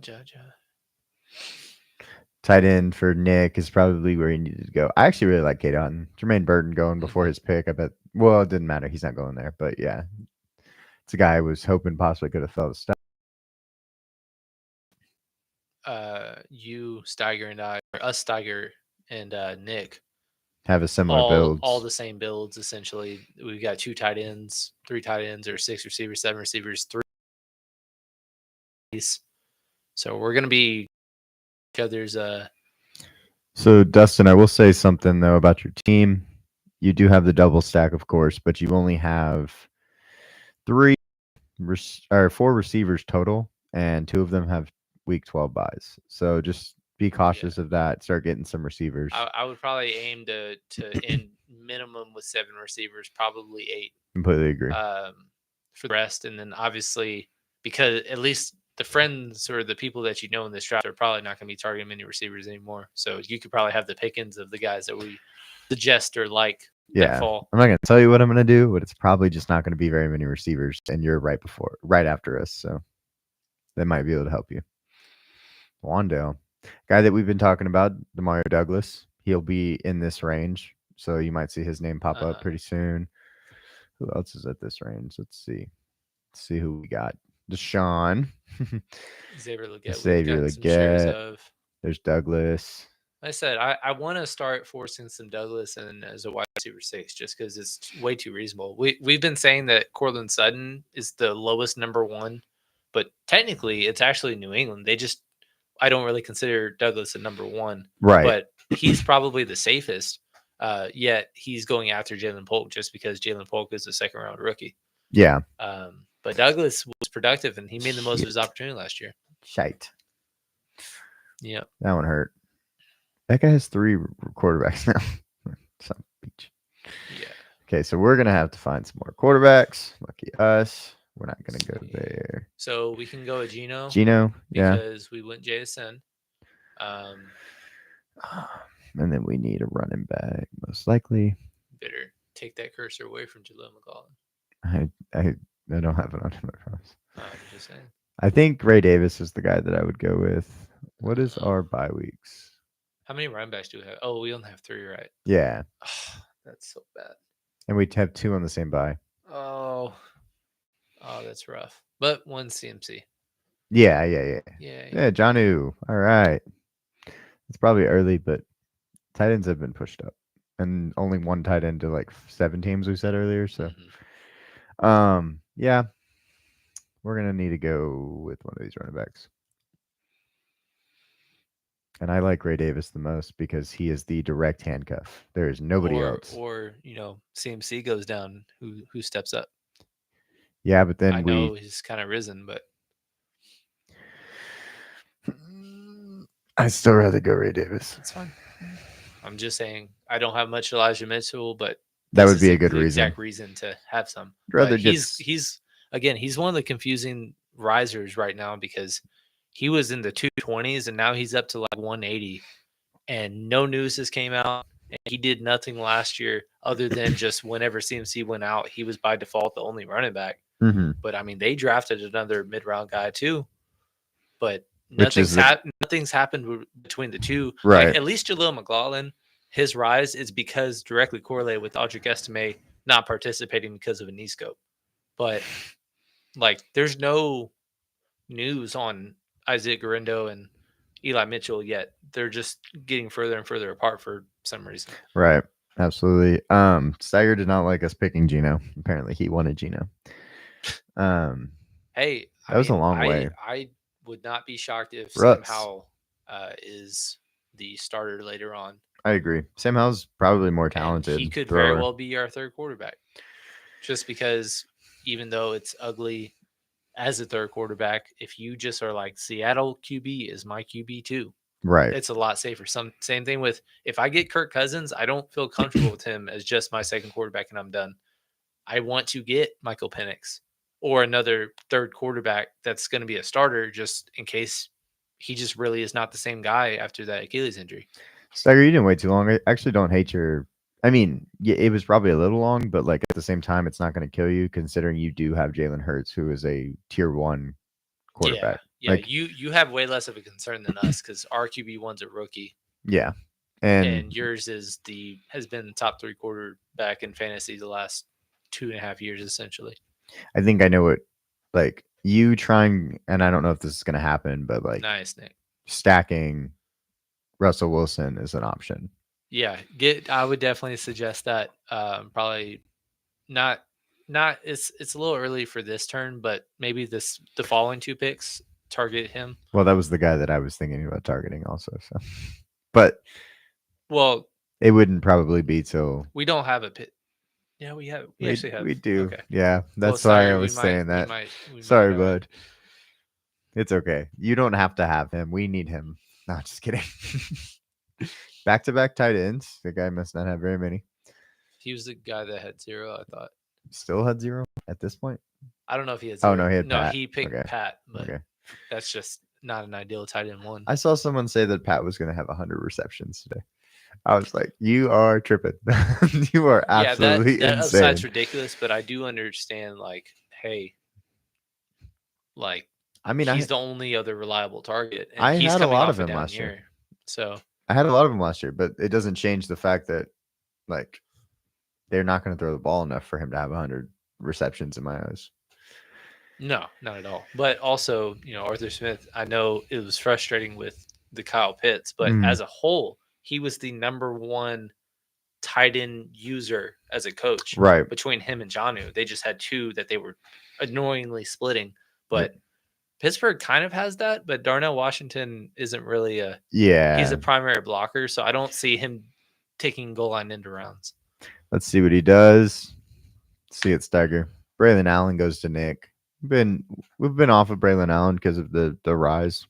Tight end for Nick is probably where he needed to go. I actually really like Kate Otten. Jermaine Burton going before his pick. I bet. Well, it didn't matter. He's not going there. But yeah, it's a guy I was hoping possibly could have fell to stop. You, Steiger, and us, Steiger and Nick, have a similar build. All the same builds, essentially. We've got 2 tight ends, 3 tight ends, or 6 receivers, 7 receivers, 3. So we're going to be each other's. So, Dustin, I will say something, though, about your team. You do have the double stack, of course, but you only have 4 receivers total, and 2 of them have week 12 buys. So just be cautious of that. Start getting some receivers. I would probably aim to end minimum with 7 receivers, probably 8. Completely agree. For the rest, and then obviously, because at least the friends or the people that you know in this draft are probably not going to be targeting many receivers anymore. So you could probably have the pickings of the guys that we suggest or like. Yeah, I'm not going to tell you what I'm going to do, but it's probably just not going to be very many receivers, and you're right after us, so that might be able to help you. Wandale, guy that we've been talking about, Demario Douglas, he'll be in this range, so you might see his name pop up pretty soon. Who else is at this range? Let's see who we got. Deshaun. Xavier Legette. Xavier Legette. There's Douglas. Like I said, I want to start forcing some Douglas in as a wide receiver 6 just because it's way too reasonable. We've been saying that Courtland Sutton is the lowest number 1, but technically it's actually New England. I don't really consider Douglas a number 1, right? But he's probably the safest. Yet he's going after Jalen Polk just because Jalen Polk is a 2nd round rookie. Yeah. But Douglas was productive and he made the most of his opportunity last year. Shite. Yeah. That one hurt. That guy has 3 quarterbacks now. Some beach. Yeah. Okay, so we're gonna have to find some more quarterbacks. Lucky us. We're not gonna go there. So we can go with Gino. Yeah. Because we went JSN. And then we need a running back, most likely. Better take that cursor away from Jaleel McCollum. I don't have it on my promise. I'm just saying. I think Ray Davis is the guy that I would go with. What is our bye weeks? How many running backs do we have? Oh, we only have 3, right? Yeah. Oh, that's so bad. And we have 2 on the same bye. Oh, that's rough. But 1 CMC. Yeah. Yeah. Johnu. All right. It's probably early, but tight ends have been pushed up, and only one tight end to like 7 teams we said earlier. So, yeah, we're gonna need to go with one of these running backs. And I like Ray Davis the most because he is the direct handcuff. There is nobody else. Or CMC goes down. Who steps up? Yeah, but then I know he's kind of risen, but I'd still rather go Ray Davis. it's fine. I'm just saying I don't have much Elijah Mitchell, but That this would is be a good the reason. exact reason to have some. Rather But get he's again, he's one of the confusing risers right now because he was in the 220s and now he's up to like 180, and no news has came out. And he did nothing last year other than just whenever CMC went out, he was by default the only running back. Mhm. But I mean, they drafted another mid-round guy too, but Which is nothing's happened between the two. Right. Like at least Jaleel McLaughlin, his rise is because directly correlated with Audric Estime not participating because of a knee scope. But like, there's no news on Isaac Garindo and Eli Mitchell yet. They're just getting further and further apart for some reason. Right. Absolutely. Steiger did not like us picking Gino. Apparently he wanted Gino. Hey, that was a long way. I would not be shocked if Ruts. Sam Howell is the starter later on. I agree. Sam Howell's probably more And talented. he could thrower. very well be our third quarterback. Just because even though it's ugly as a third quarterback, if you just are like Seattle QB is my QB too. Right. It's a lot safer. Same thing with if I get Kirk Cousins, I don't feel comfortable with him as just my second quarterback and I'm done. I want to get Michael Penix or another third quarterback that's going to be a starter just in case he just really is not the same guy after that Achilles injury. Steiger, you didn't wait too long. I actually don't hate your. I mean, yeah, it was probably a little long, but like at the same time, it's not going to kill you considering you do have Jalen Hurts, who is a tier 1 quarterback. Yeah, like, you have way less of a concern than us because our QB1's a rookie. Yeah, and yours has been the top 3 quarterback in fantasy the last 2.5 years essentially. I think I know what, like you trying, and I don't know if this is going to happen, but like nice Nick stacking Russell Wilson is an option. Yeah, I would definitely suggest that. Probably not. It's a little early for this turn, but maybe the following 2 picks target him. Well, that was the guy that I was thinking about targeting also. So, but it wouldn't probably be till we don't have a pit. Yeah, we actually have. We do. Okay. Yeah, that's why I was saying that. Sorry, bud. It's okay. You don't have to have him. We need him. No, just kidding. Back-to-back tight ends. The guy must not have very many. He was the guy that had 0, I thought. Still had 0 at this point? I don't know if he had 0. Oh, no, he had Pat. He picked Pat, but that's just not an ideal tight end 1. I saw someone say that Pat was going to have 100 receptions today. I was like, you are tripping. You are absolutely that insane. upside's ridiculous, but I do understand, like, hey, like, I mean, he's the only other reliable target. And he's had a coming lot off of him last year. So I had a lot of him last year, but it doesn't change the fact that, like, they're not going to throw the ball enough for him to have 100 receptions in my eyes. No, not at all. But also, Arthur Smith, I know it was frustrating with the Kyle Pitts, but as a whole, he was the number 1 tight end user as a coach. Right. Between him and Jonnu. They just had 2 that they were annoyingly splitting. But Pittsburgh kind of has that, but Darnell Washington isn't really he's a primary blocker, so I don't see him taking goal line into rounds. Let's see what he does. See it, Steiger. Braylon Allen goes to Nick. We've been off of Braylon Allen because of the rise.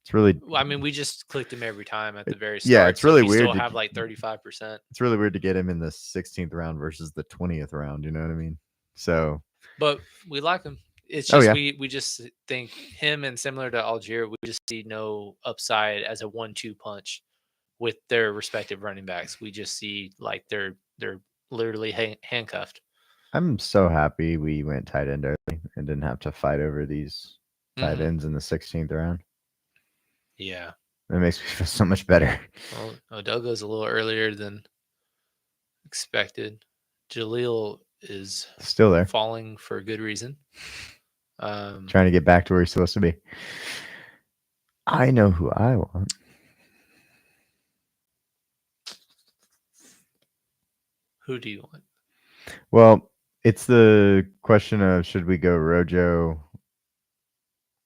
It's really. I mean, we just clicked him every time at the very start. Yeah, it's really weird. Still have like 35%. It's really weird to get him in the 16th round versus the 20th round. You know what I mean? So. But we like him. It's just we just think him, and similar to Algier, we just see no upside as a 1-2 punch with their respective running backs. We just see like they're literally handcuffed. I'm so happy we went tight end early and didn't have to fight over these tight ends in the 16th round. Yeah. It makes me feel so much better. Well, Odell goes a little earlier than expected. Jaleel is still there, falling for a good reason. Trying to get back to where he's supposed to be. I know who I want. Who do you want? Well, it's the question of should we go Rojo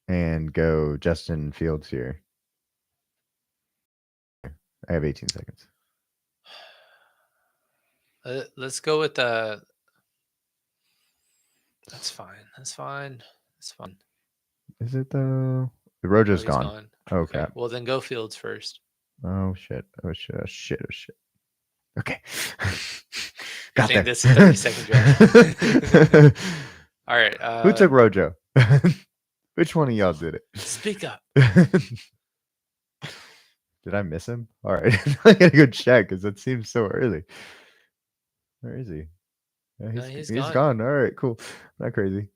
and go Justin Fields here? I have 18 seconds. Let's go with the. That's fine. That's fine. That's fine. Is it though? The Oh, Rojo's he's gone. gone. Oh Okay. crap. Well, then go Fields first. Oh shit. Oh shit. Oh shit. Oh shit. Okay. I Got think there. this is 30-second draft. All right. Who took Rojo? Which one of y'all did it? Speak up. Did I miss him? All right. I gotta go check because it seems so early. Where is he? Yeah, he's gone. All right, cool. Not crazy.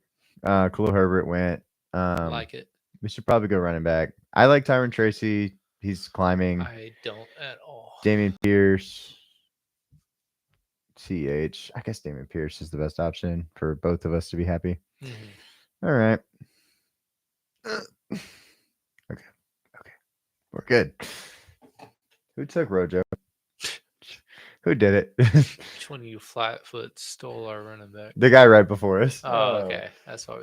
Khalil Herbert went. Like it. We should probably go running back. I like Tyron Tracy. He's climbing. I don't at all. Damian Pierce. CH. I guess Damian Pierce is the best option for both of us to be happy. Mm-hmm. All right. Okay. We're good. Who took Rojo? Who did it? Which one of you flatfoot stole our running back? The guy right before us. Oh, okay. That's why.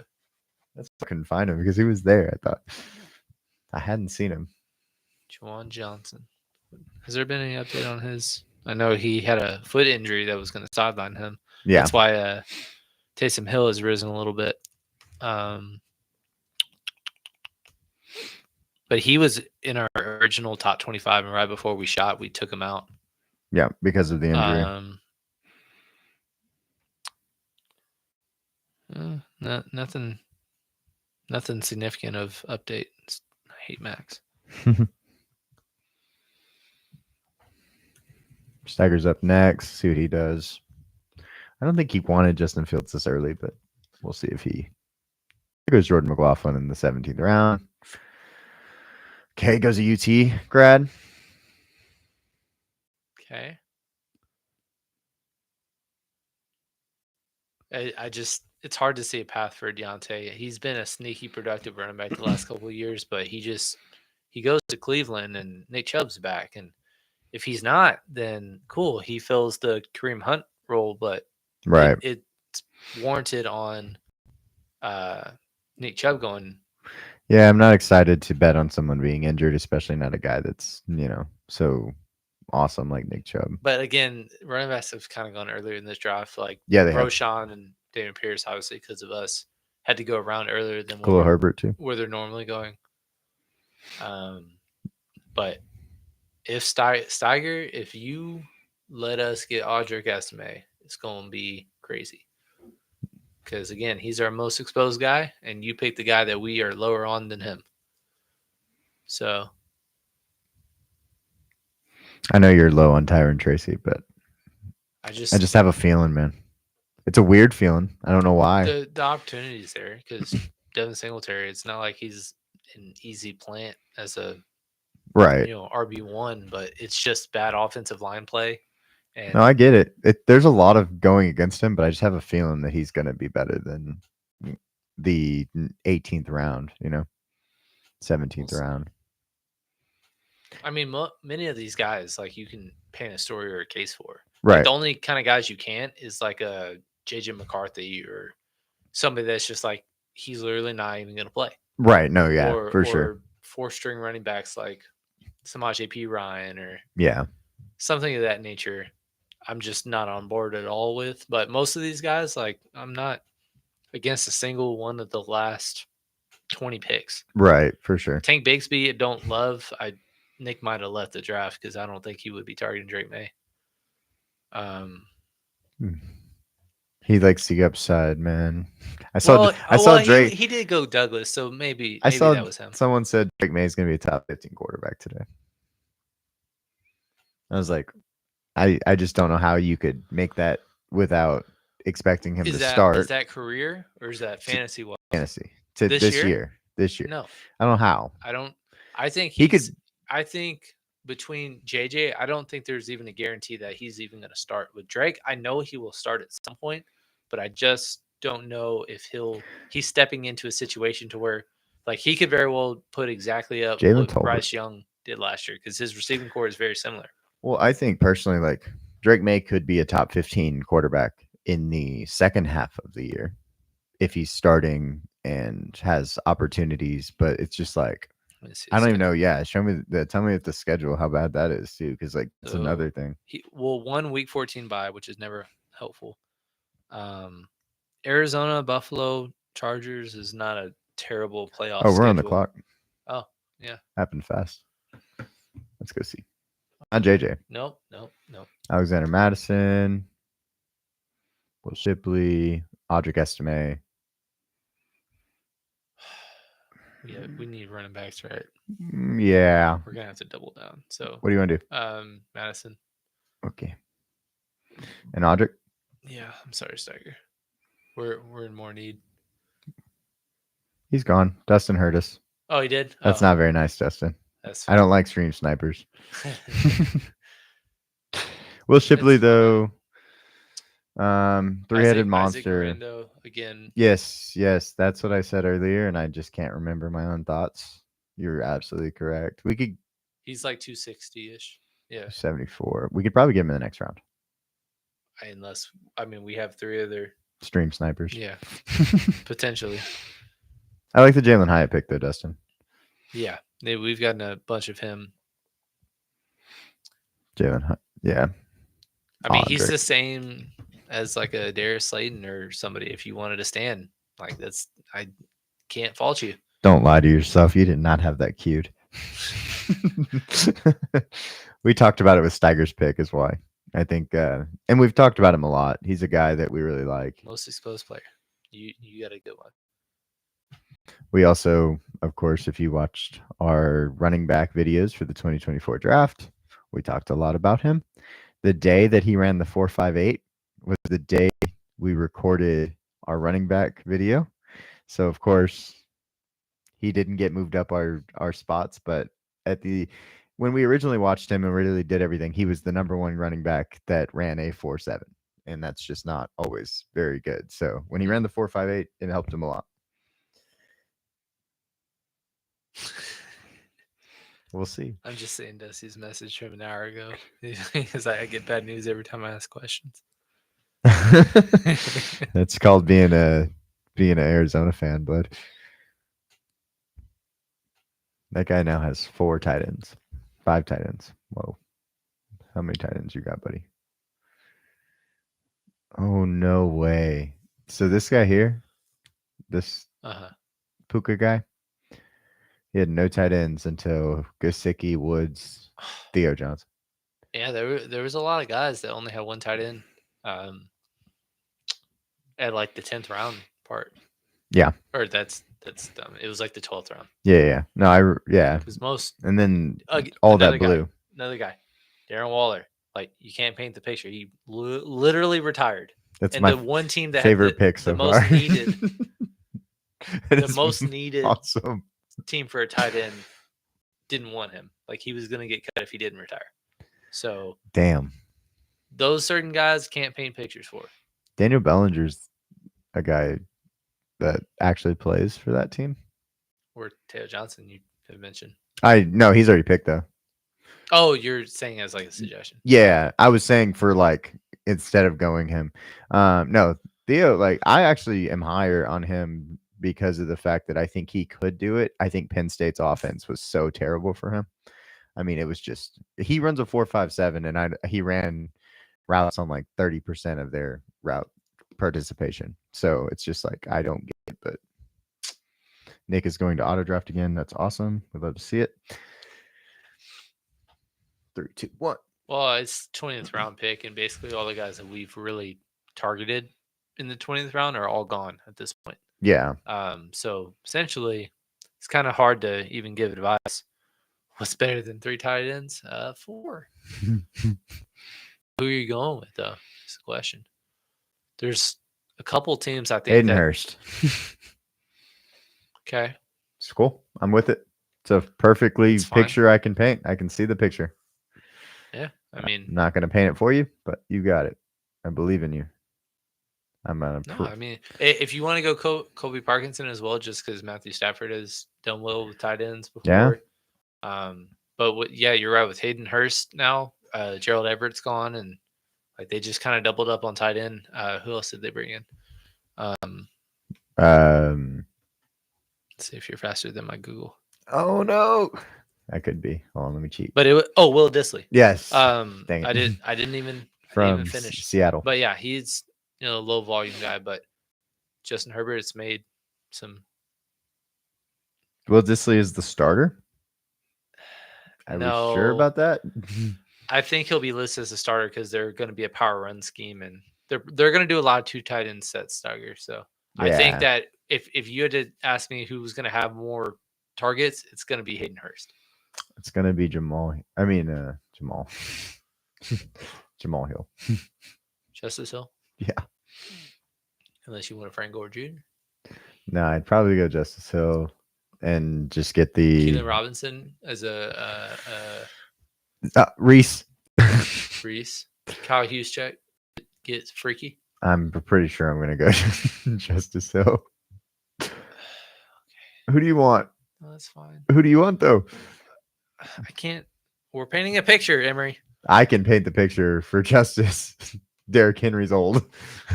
I couldn't find him because he was there. I thought I hadn't seen him. Juwan Johnson. Has there been any update on his? I know he had a foot injury that was going to sideline him. Yeah. That's why Taysom Hill has risen a little bit. But he was in our original top 25, and right before we shot, we took him out. Yeah, because of the injury. Nothing significant of updates. I hate Max. Steiger's up next. See what he does. I don't think he wanted Justin Fields this early, but we'll see if he. There goes Jordan McLaughlin in the 17th round. Okay, goes a UT grad. Okay. It's hard to see a path for Deontay. He's been a sneaky productive running back the last couple of years, but he goes to Cleveland and Nick Chubb's back. And if he's not, then cool. He fills the Kareem Hunt role, but right. It's warranted on Nick Chubb going. Yeah, I'm not excited to bet on someone being injured, especially not a guy that's, so awesome like Nick Chubb. But again, running backs have kind of gone earlier in this draft. Like Roshan and Damian Pierce, obviously, because of us, had to go around earlier than Khalil Herbert too, where they're normally going. But if Steiger, if you let us get Audric Estime, it's going to be crazy. Because, again, he's our most exposed guy, and you pick the guy that we are lower on than him. So. I know you're low on Tyron Tracy, but I just have a feeling, man. It's a weird feeling. I don't know why. The opportunity is there because Devin Singletary, it's not like he's an easy plant as a RB1, but it's just bad offensive line play. And no, I get it. There's a lot of going against him, but I just have a feeling that he's going to be better than the 18th round, 17th round. I mean, many of these guys, like, you can paint a story or a case for. Right. Like, the only kind of guys you can't is like a JJ McCarthy or somebody that's just like, he's literally not even going to play. Right. No, yeah, for sure. 4-string running backs like Samaje P. Ryan or something of that nature. I'm just not on board at all with. But most of these guys, like, I'm not against a single one of the last 20 picks. Right, for sure. Tank Bigsby, I don't love. Nick might have left the draft because I don't think he would be targeting Drake May. He likes the upside, man. I saw Drake. He did go Douglas, so maybe that was him. Someone said Drake May is going to be a top 15 quarterback today. I was like, I just don't know how you could make that without expecting him to start. Is that career or is that fantasy? Fantasy to this year. This year. No, I don't know how. I think he could. I think between JJ, I don't think there's even a guarantee that he's even going to start with Drake. I know he will start at some point, but I just don't know if he's stepping into a situation to where, like, he could very well put exactly up what Bryce Young did last year because his receiving core is very similar. Well, I think personally, like, Drake May could be a top 15 quarterback in the second half of the year if he's starting and has opportunities. But it's just like, I don't even know. Yeah, tell me the schedule, how bad that is too, because like it's another thing. One week 14 bye, which is never helpful. Arizona, Buffalo, Chargers is not a terrible playoff. Oh, we're on the clock. Oh, yeah, happened fast. Let's go see. Not JJ. Nope. Alexander Madison, Will Shipley, Audric Estime. Yeah, we need running backs, right? Yeah. We're gonna have to double down. So what do you want to do? Madison. Okay. And Audric? Yeah, I'm sorry, Steiger. We're in more need. He's gone. Dustin hurt us. Oh, he did? That's not very nice, Dustin. I don't like stream snipers. Will Shipley, though, three-headed monster. Again. Yes, that's what I said earlier, and I just can't remember my own thoughts. You're absolutely correct. We could. He's like 260-ish. Yeah. 74. We could probably get him in the next round. Unless, we have 3 other stream snipers. Yeah. Potentially. I like the Jalen Hyatt pick, though, Dustin. Yeah. We've gotten a bunch of him. Jalen Hyatt. Yeah. He's the same as like a Darius Slayton or somebody if you wanted to stand. Like, I can't fault you. Don't lie to yourself. You did not have that queued. We talked about it with Steiger's pick is why. I think, and we've talked about him a lot. He's a guy that we really like. Most exposed player. You got a good one. We also, of course, if you watched our running back videos for the 2024 draft, we talked a lot about him. The day that he ran the 4.58 was the day we recorded our running back video. So, of course, he didn't get moved up our spots, but when we originally watched him and really did everything, he was the number 1 running back that ran a 4.7, and that's just not always very good. So when he ran the 4.58, it helped him a lot. We'll see. I'm just saying Dusty's message from an hour ago because I get bad news every time I ask questions. That's called being an Arizona fan, bud. That guy now has 4 tight ends, 5 tight ends. Whoa. How many tight ends you got, buddy? Oh, no way. So this guy here, this Puka guy, he had no tight ends until Gesicki, Woods, Theo Johnson. Yeah, there was a lot of guys that only had 1 tight end at like the 10th round part. Yeah. Or that's dumb. It was like the 12th round. Yeah. No, yeah. Because most. And then all that blue. Another guy, Darren Waller. Like, you can't paint the picture. He literally retired. That's my the one team that favorite had pick so far. Most needed. The most needed awesome team for a tight end didn't want him. Like, he was going to get cut if he didn't retire. So damn, those certain guys can't paint pictures for. Daniel Bellinger's a guy that actually plays for that team. Or Theo Johnson, you have mentioned. No, he's already picked though. Oh, you're saying as like a suggestion. Yeah, I was saying for like instead of going him. No, Theo, like I actually am higher on him because of the fact that I think he could do it. I think Penn State's offense was so terrible for him. It was just he runs a 4.57 and he ran routes on like 30% of their route participation. So it's just like I don't get it, but Nick is going to auto draft again. That's awesome. We'd love to see it. 3, 2, 1. Well, it's 20th round pick, and basically all the guys that we've really targeted in the 20th round are all gone at this point. Yeah. So essentially, it's kind of hard to even give advice. What's better than 3 tight ends? 4. Who are you going with, though? Is the question. There's a couple teams I think. Hayden Hurst. Okay. It's cool. I'm with it. It's a perfectly picture I can paint. I can see the picture. Yeah. I'm not going to paint it for you, but you got it. I believe in you. If you want to go Kobe Parkinson as well, just because Matthew Stafford has done well with tight ends before. Yeah. But you're right with Hayden Hurst now. Gerald Everett's gone, and Like they just kind of doubled up on tight end. Who else did they bring in? Let's see if you're faster than my Google. Oh no, I could be. Hold on, let me cheat. But Will Disley. Yes. Dang it. I didn't even From finish. Seattle. But yeah, he's a low volume guy. But Justin Herbert has made some. Will Disley is the starter. Are we sure about that? I think he'll be listed as a starter because they're going to be a power run scheme, and they're going to do a lot of 2 tight end sets, Stugger. So I think that if you had to ask me who was going to have more targets, it's going to be Hayden Hurst. It's going to be Jamal. I mean, Jamal. Jamal Hill. Justice Hill? Yeah. Unless you want a Frank Gore Jr. No, I'd probably go Justice Hill and just get the Keelan Robinson as a Reese. Reese. Kyle Hughes check. Get freaky. I'm pretty sure I'm going to go Justice Hill. Okay. Who do you want? No, that's fine. Who do you want, though? I can't. We're painting a picture, Emery. I can paint the picture for Justice. Derrick Henry's old.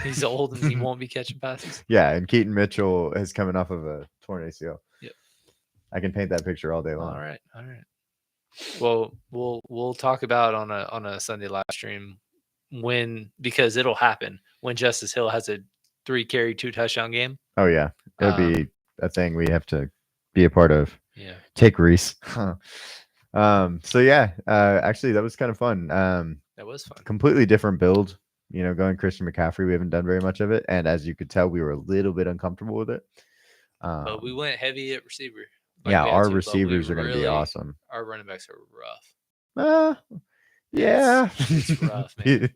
He's old and he won't be catching passes. Yeah, and Keaton Mitchell is coming off of a torn ACL. Yep. I can paint that picture all day long. All right. Well, we'll talk about on a Sunday live stream because it'll happen when Justice Hill has a 3 carry 2 touchdown game. Oh yeah, it'll be a thing we have to be a part of. Yeah. Take Reese. So yeah, actually that was kind of fun. That was fun. Completely different build. Going Christian McCaffrey, we haven't done very much of it, and as you could tell, we were a little bit uncomfortable with it. But we went heavy at receiver. Yeah, our receivers are going to be awesome. Our running backs are rough. Yeah, it's rough, man.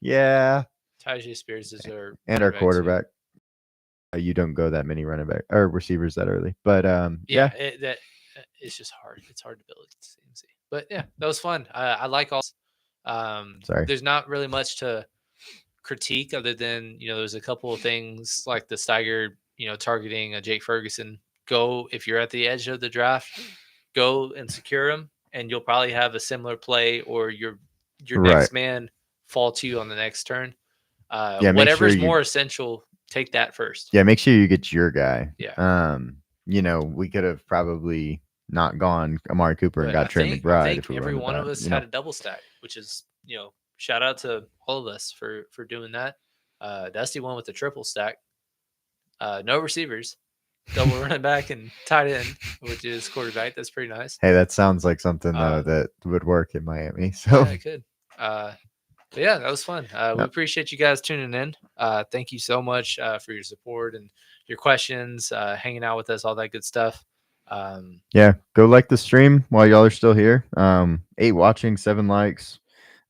Yeah. Tajay Spears is our quarterback. You don't go that many running back or receivers that early, but it's just hard. It's hard to build a CMC. But yeah, that was fun. I like all. There's not really much to critique other than there's a couple of things like the Steiger targeting a Jake Ferguson. Go if you're at the edge of the draft, go and secure him, and you'll probably have a similar play or your next man fall to you on the next turn. Whatever's more essential, take that first. Yeah, make sure you get your guy. Yeah. We could have probably not gone Amari Cooper and got Trey McBride. I think every one of us had a double stack, which is shout out to all of us for doing that. Dusty went with the triple stack. No receivers, double running back and tight end, which is quarterback. That's pretty nice. Hey, that sounds like something that would work in Miami. So yeah, it could. But yeah, that was fun. We appreciate you guys tuning in. Thank you so much for your support and your questions, hanging out with us, all that good stuff. Go like the stream while y'all are still here. 8 watching, 7 likes.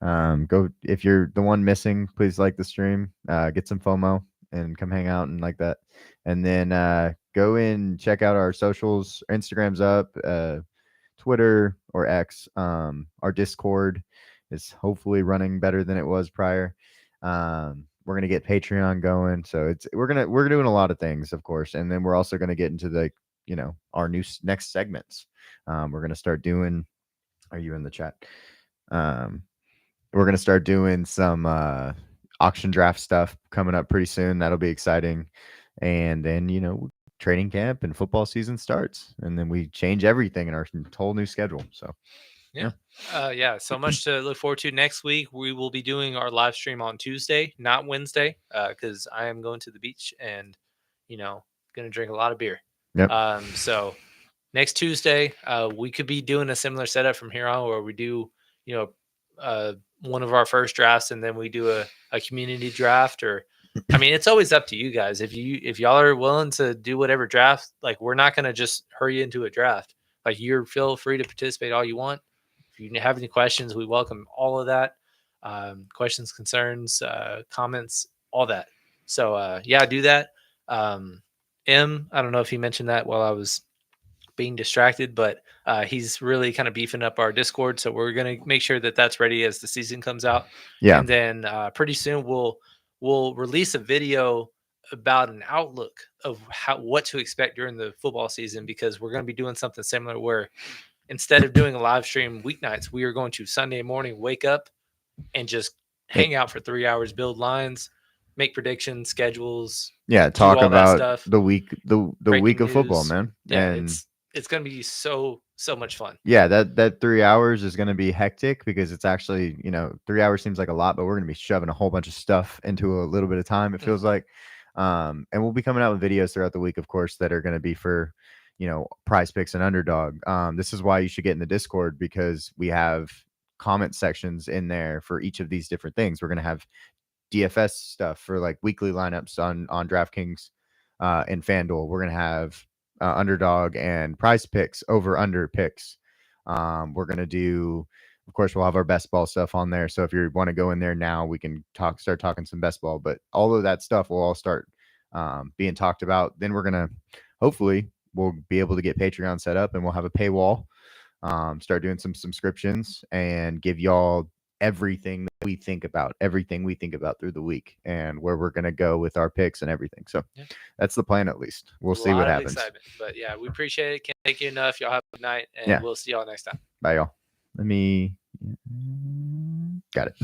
Go if you're the one missing, please like the stream. Get some FOMO and come hang out and like that. And then go and check out our socials. Instagram's up, Twitter or X. Our Discord is hopefully running better than it was prior. We're gonna get Patreon going, so we're doing a lot of things, of course, and then we're also gonna get into the our next segments. We're gonna start doing. Are you in the chat? We're gonna start doing some auction draft stuff coming up pretty soon. That'll be exciting, and then training camp and football season starts, and then we change everything in our whole new schedule. So. Yeah. So much to look forward to next week. We will be doing our live stream on Tuesday, not Wednesday, because I am going to the beach and, going to drink a lot of beer. Yep. So next Tuesday, we could be doing a similar setup from here on where we do, one of our first drafts and then we do a community draft it's always up to you guys. If y'all are willing to do whatever draft, like we're not going to just hurry into a draft. Like feel free to participate all you want. If you have any questions, we welcome all of that. Questions, concerns, comments, all that. So, do that. I don't know if he mentioned that while I was being distracted, but he's really kind of beefing up our Discord. So we're going to make sure that that's ready as the season comes out. Yeah. And then pretty soon we'll release a video about an outlook of what to expect during the football season, because we're going to be doing something similar where instead of doing a live stream weeknights, we are going to Sunday morning wake up and just hang out for 3 hours, build lines, make predictions, schedules. Yeah, do talk all that about stuff. the week, the Breaking week of football, news. man. Yeah, And it's gonna be so much fun. yeah, that 3 hours is going to be hectic because it's actually, 3 hours seems like a lot, but we're going to be shoving a whole bunch of stuff into a little bit of time, it feels like. And we'll be coming out with videos throughout the week, of course, that are going to be for, Prize Picks and Underdog. This is why you should get in the Discord, because we have comment sections in there for each of these different things. We're going to have DFS stuff for like weekly lineups on DraftKings and FanDuel. We're going to have Underdog and Prize Picks, over under picks. We're going to do, of course, we'll have our best ball stuff on there. So if you want to go in there now, we can start talking some best ball, but all of that stuff will all start being talked about. Then we're going to, hopefully we'll be able to get Patreon set up, and we'll have a paywall, start doing some subscriptions, and give y'all everything we think about through the week, and where we're going to go with our picks and everything. So that's the plan. At least we'll see what happens. Excitement. But yeah, we appreciate it. Can't thank you enough. Y'all have a good night, and Yeah. we'll see y'all next time. Bye, y'all. Got it.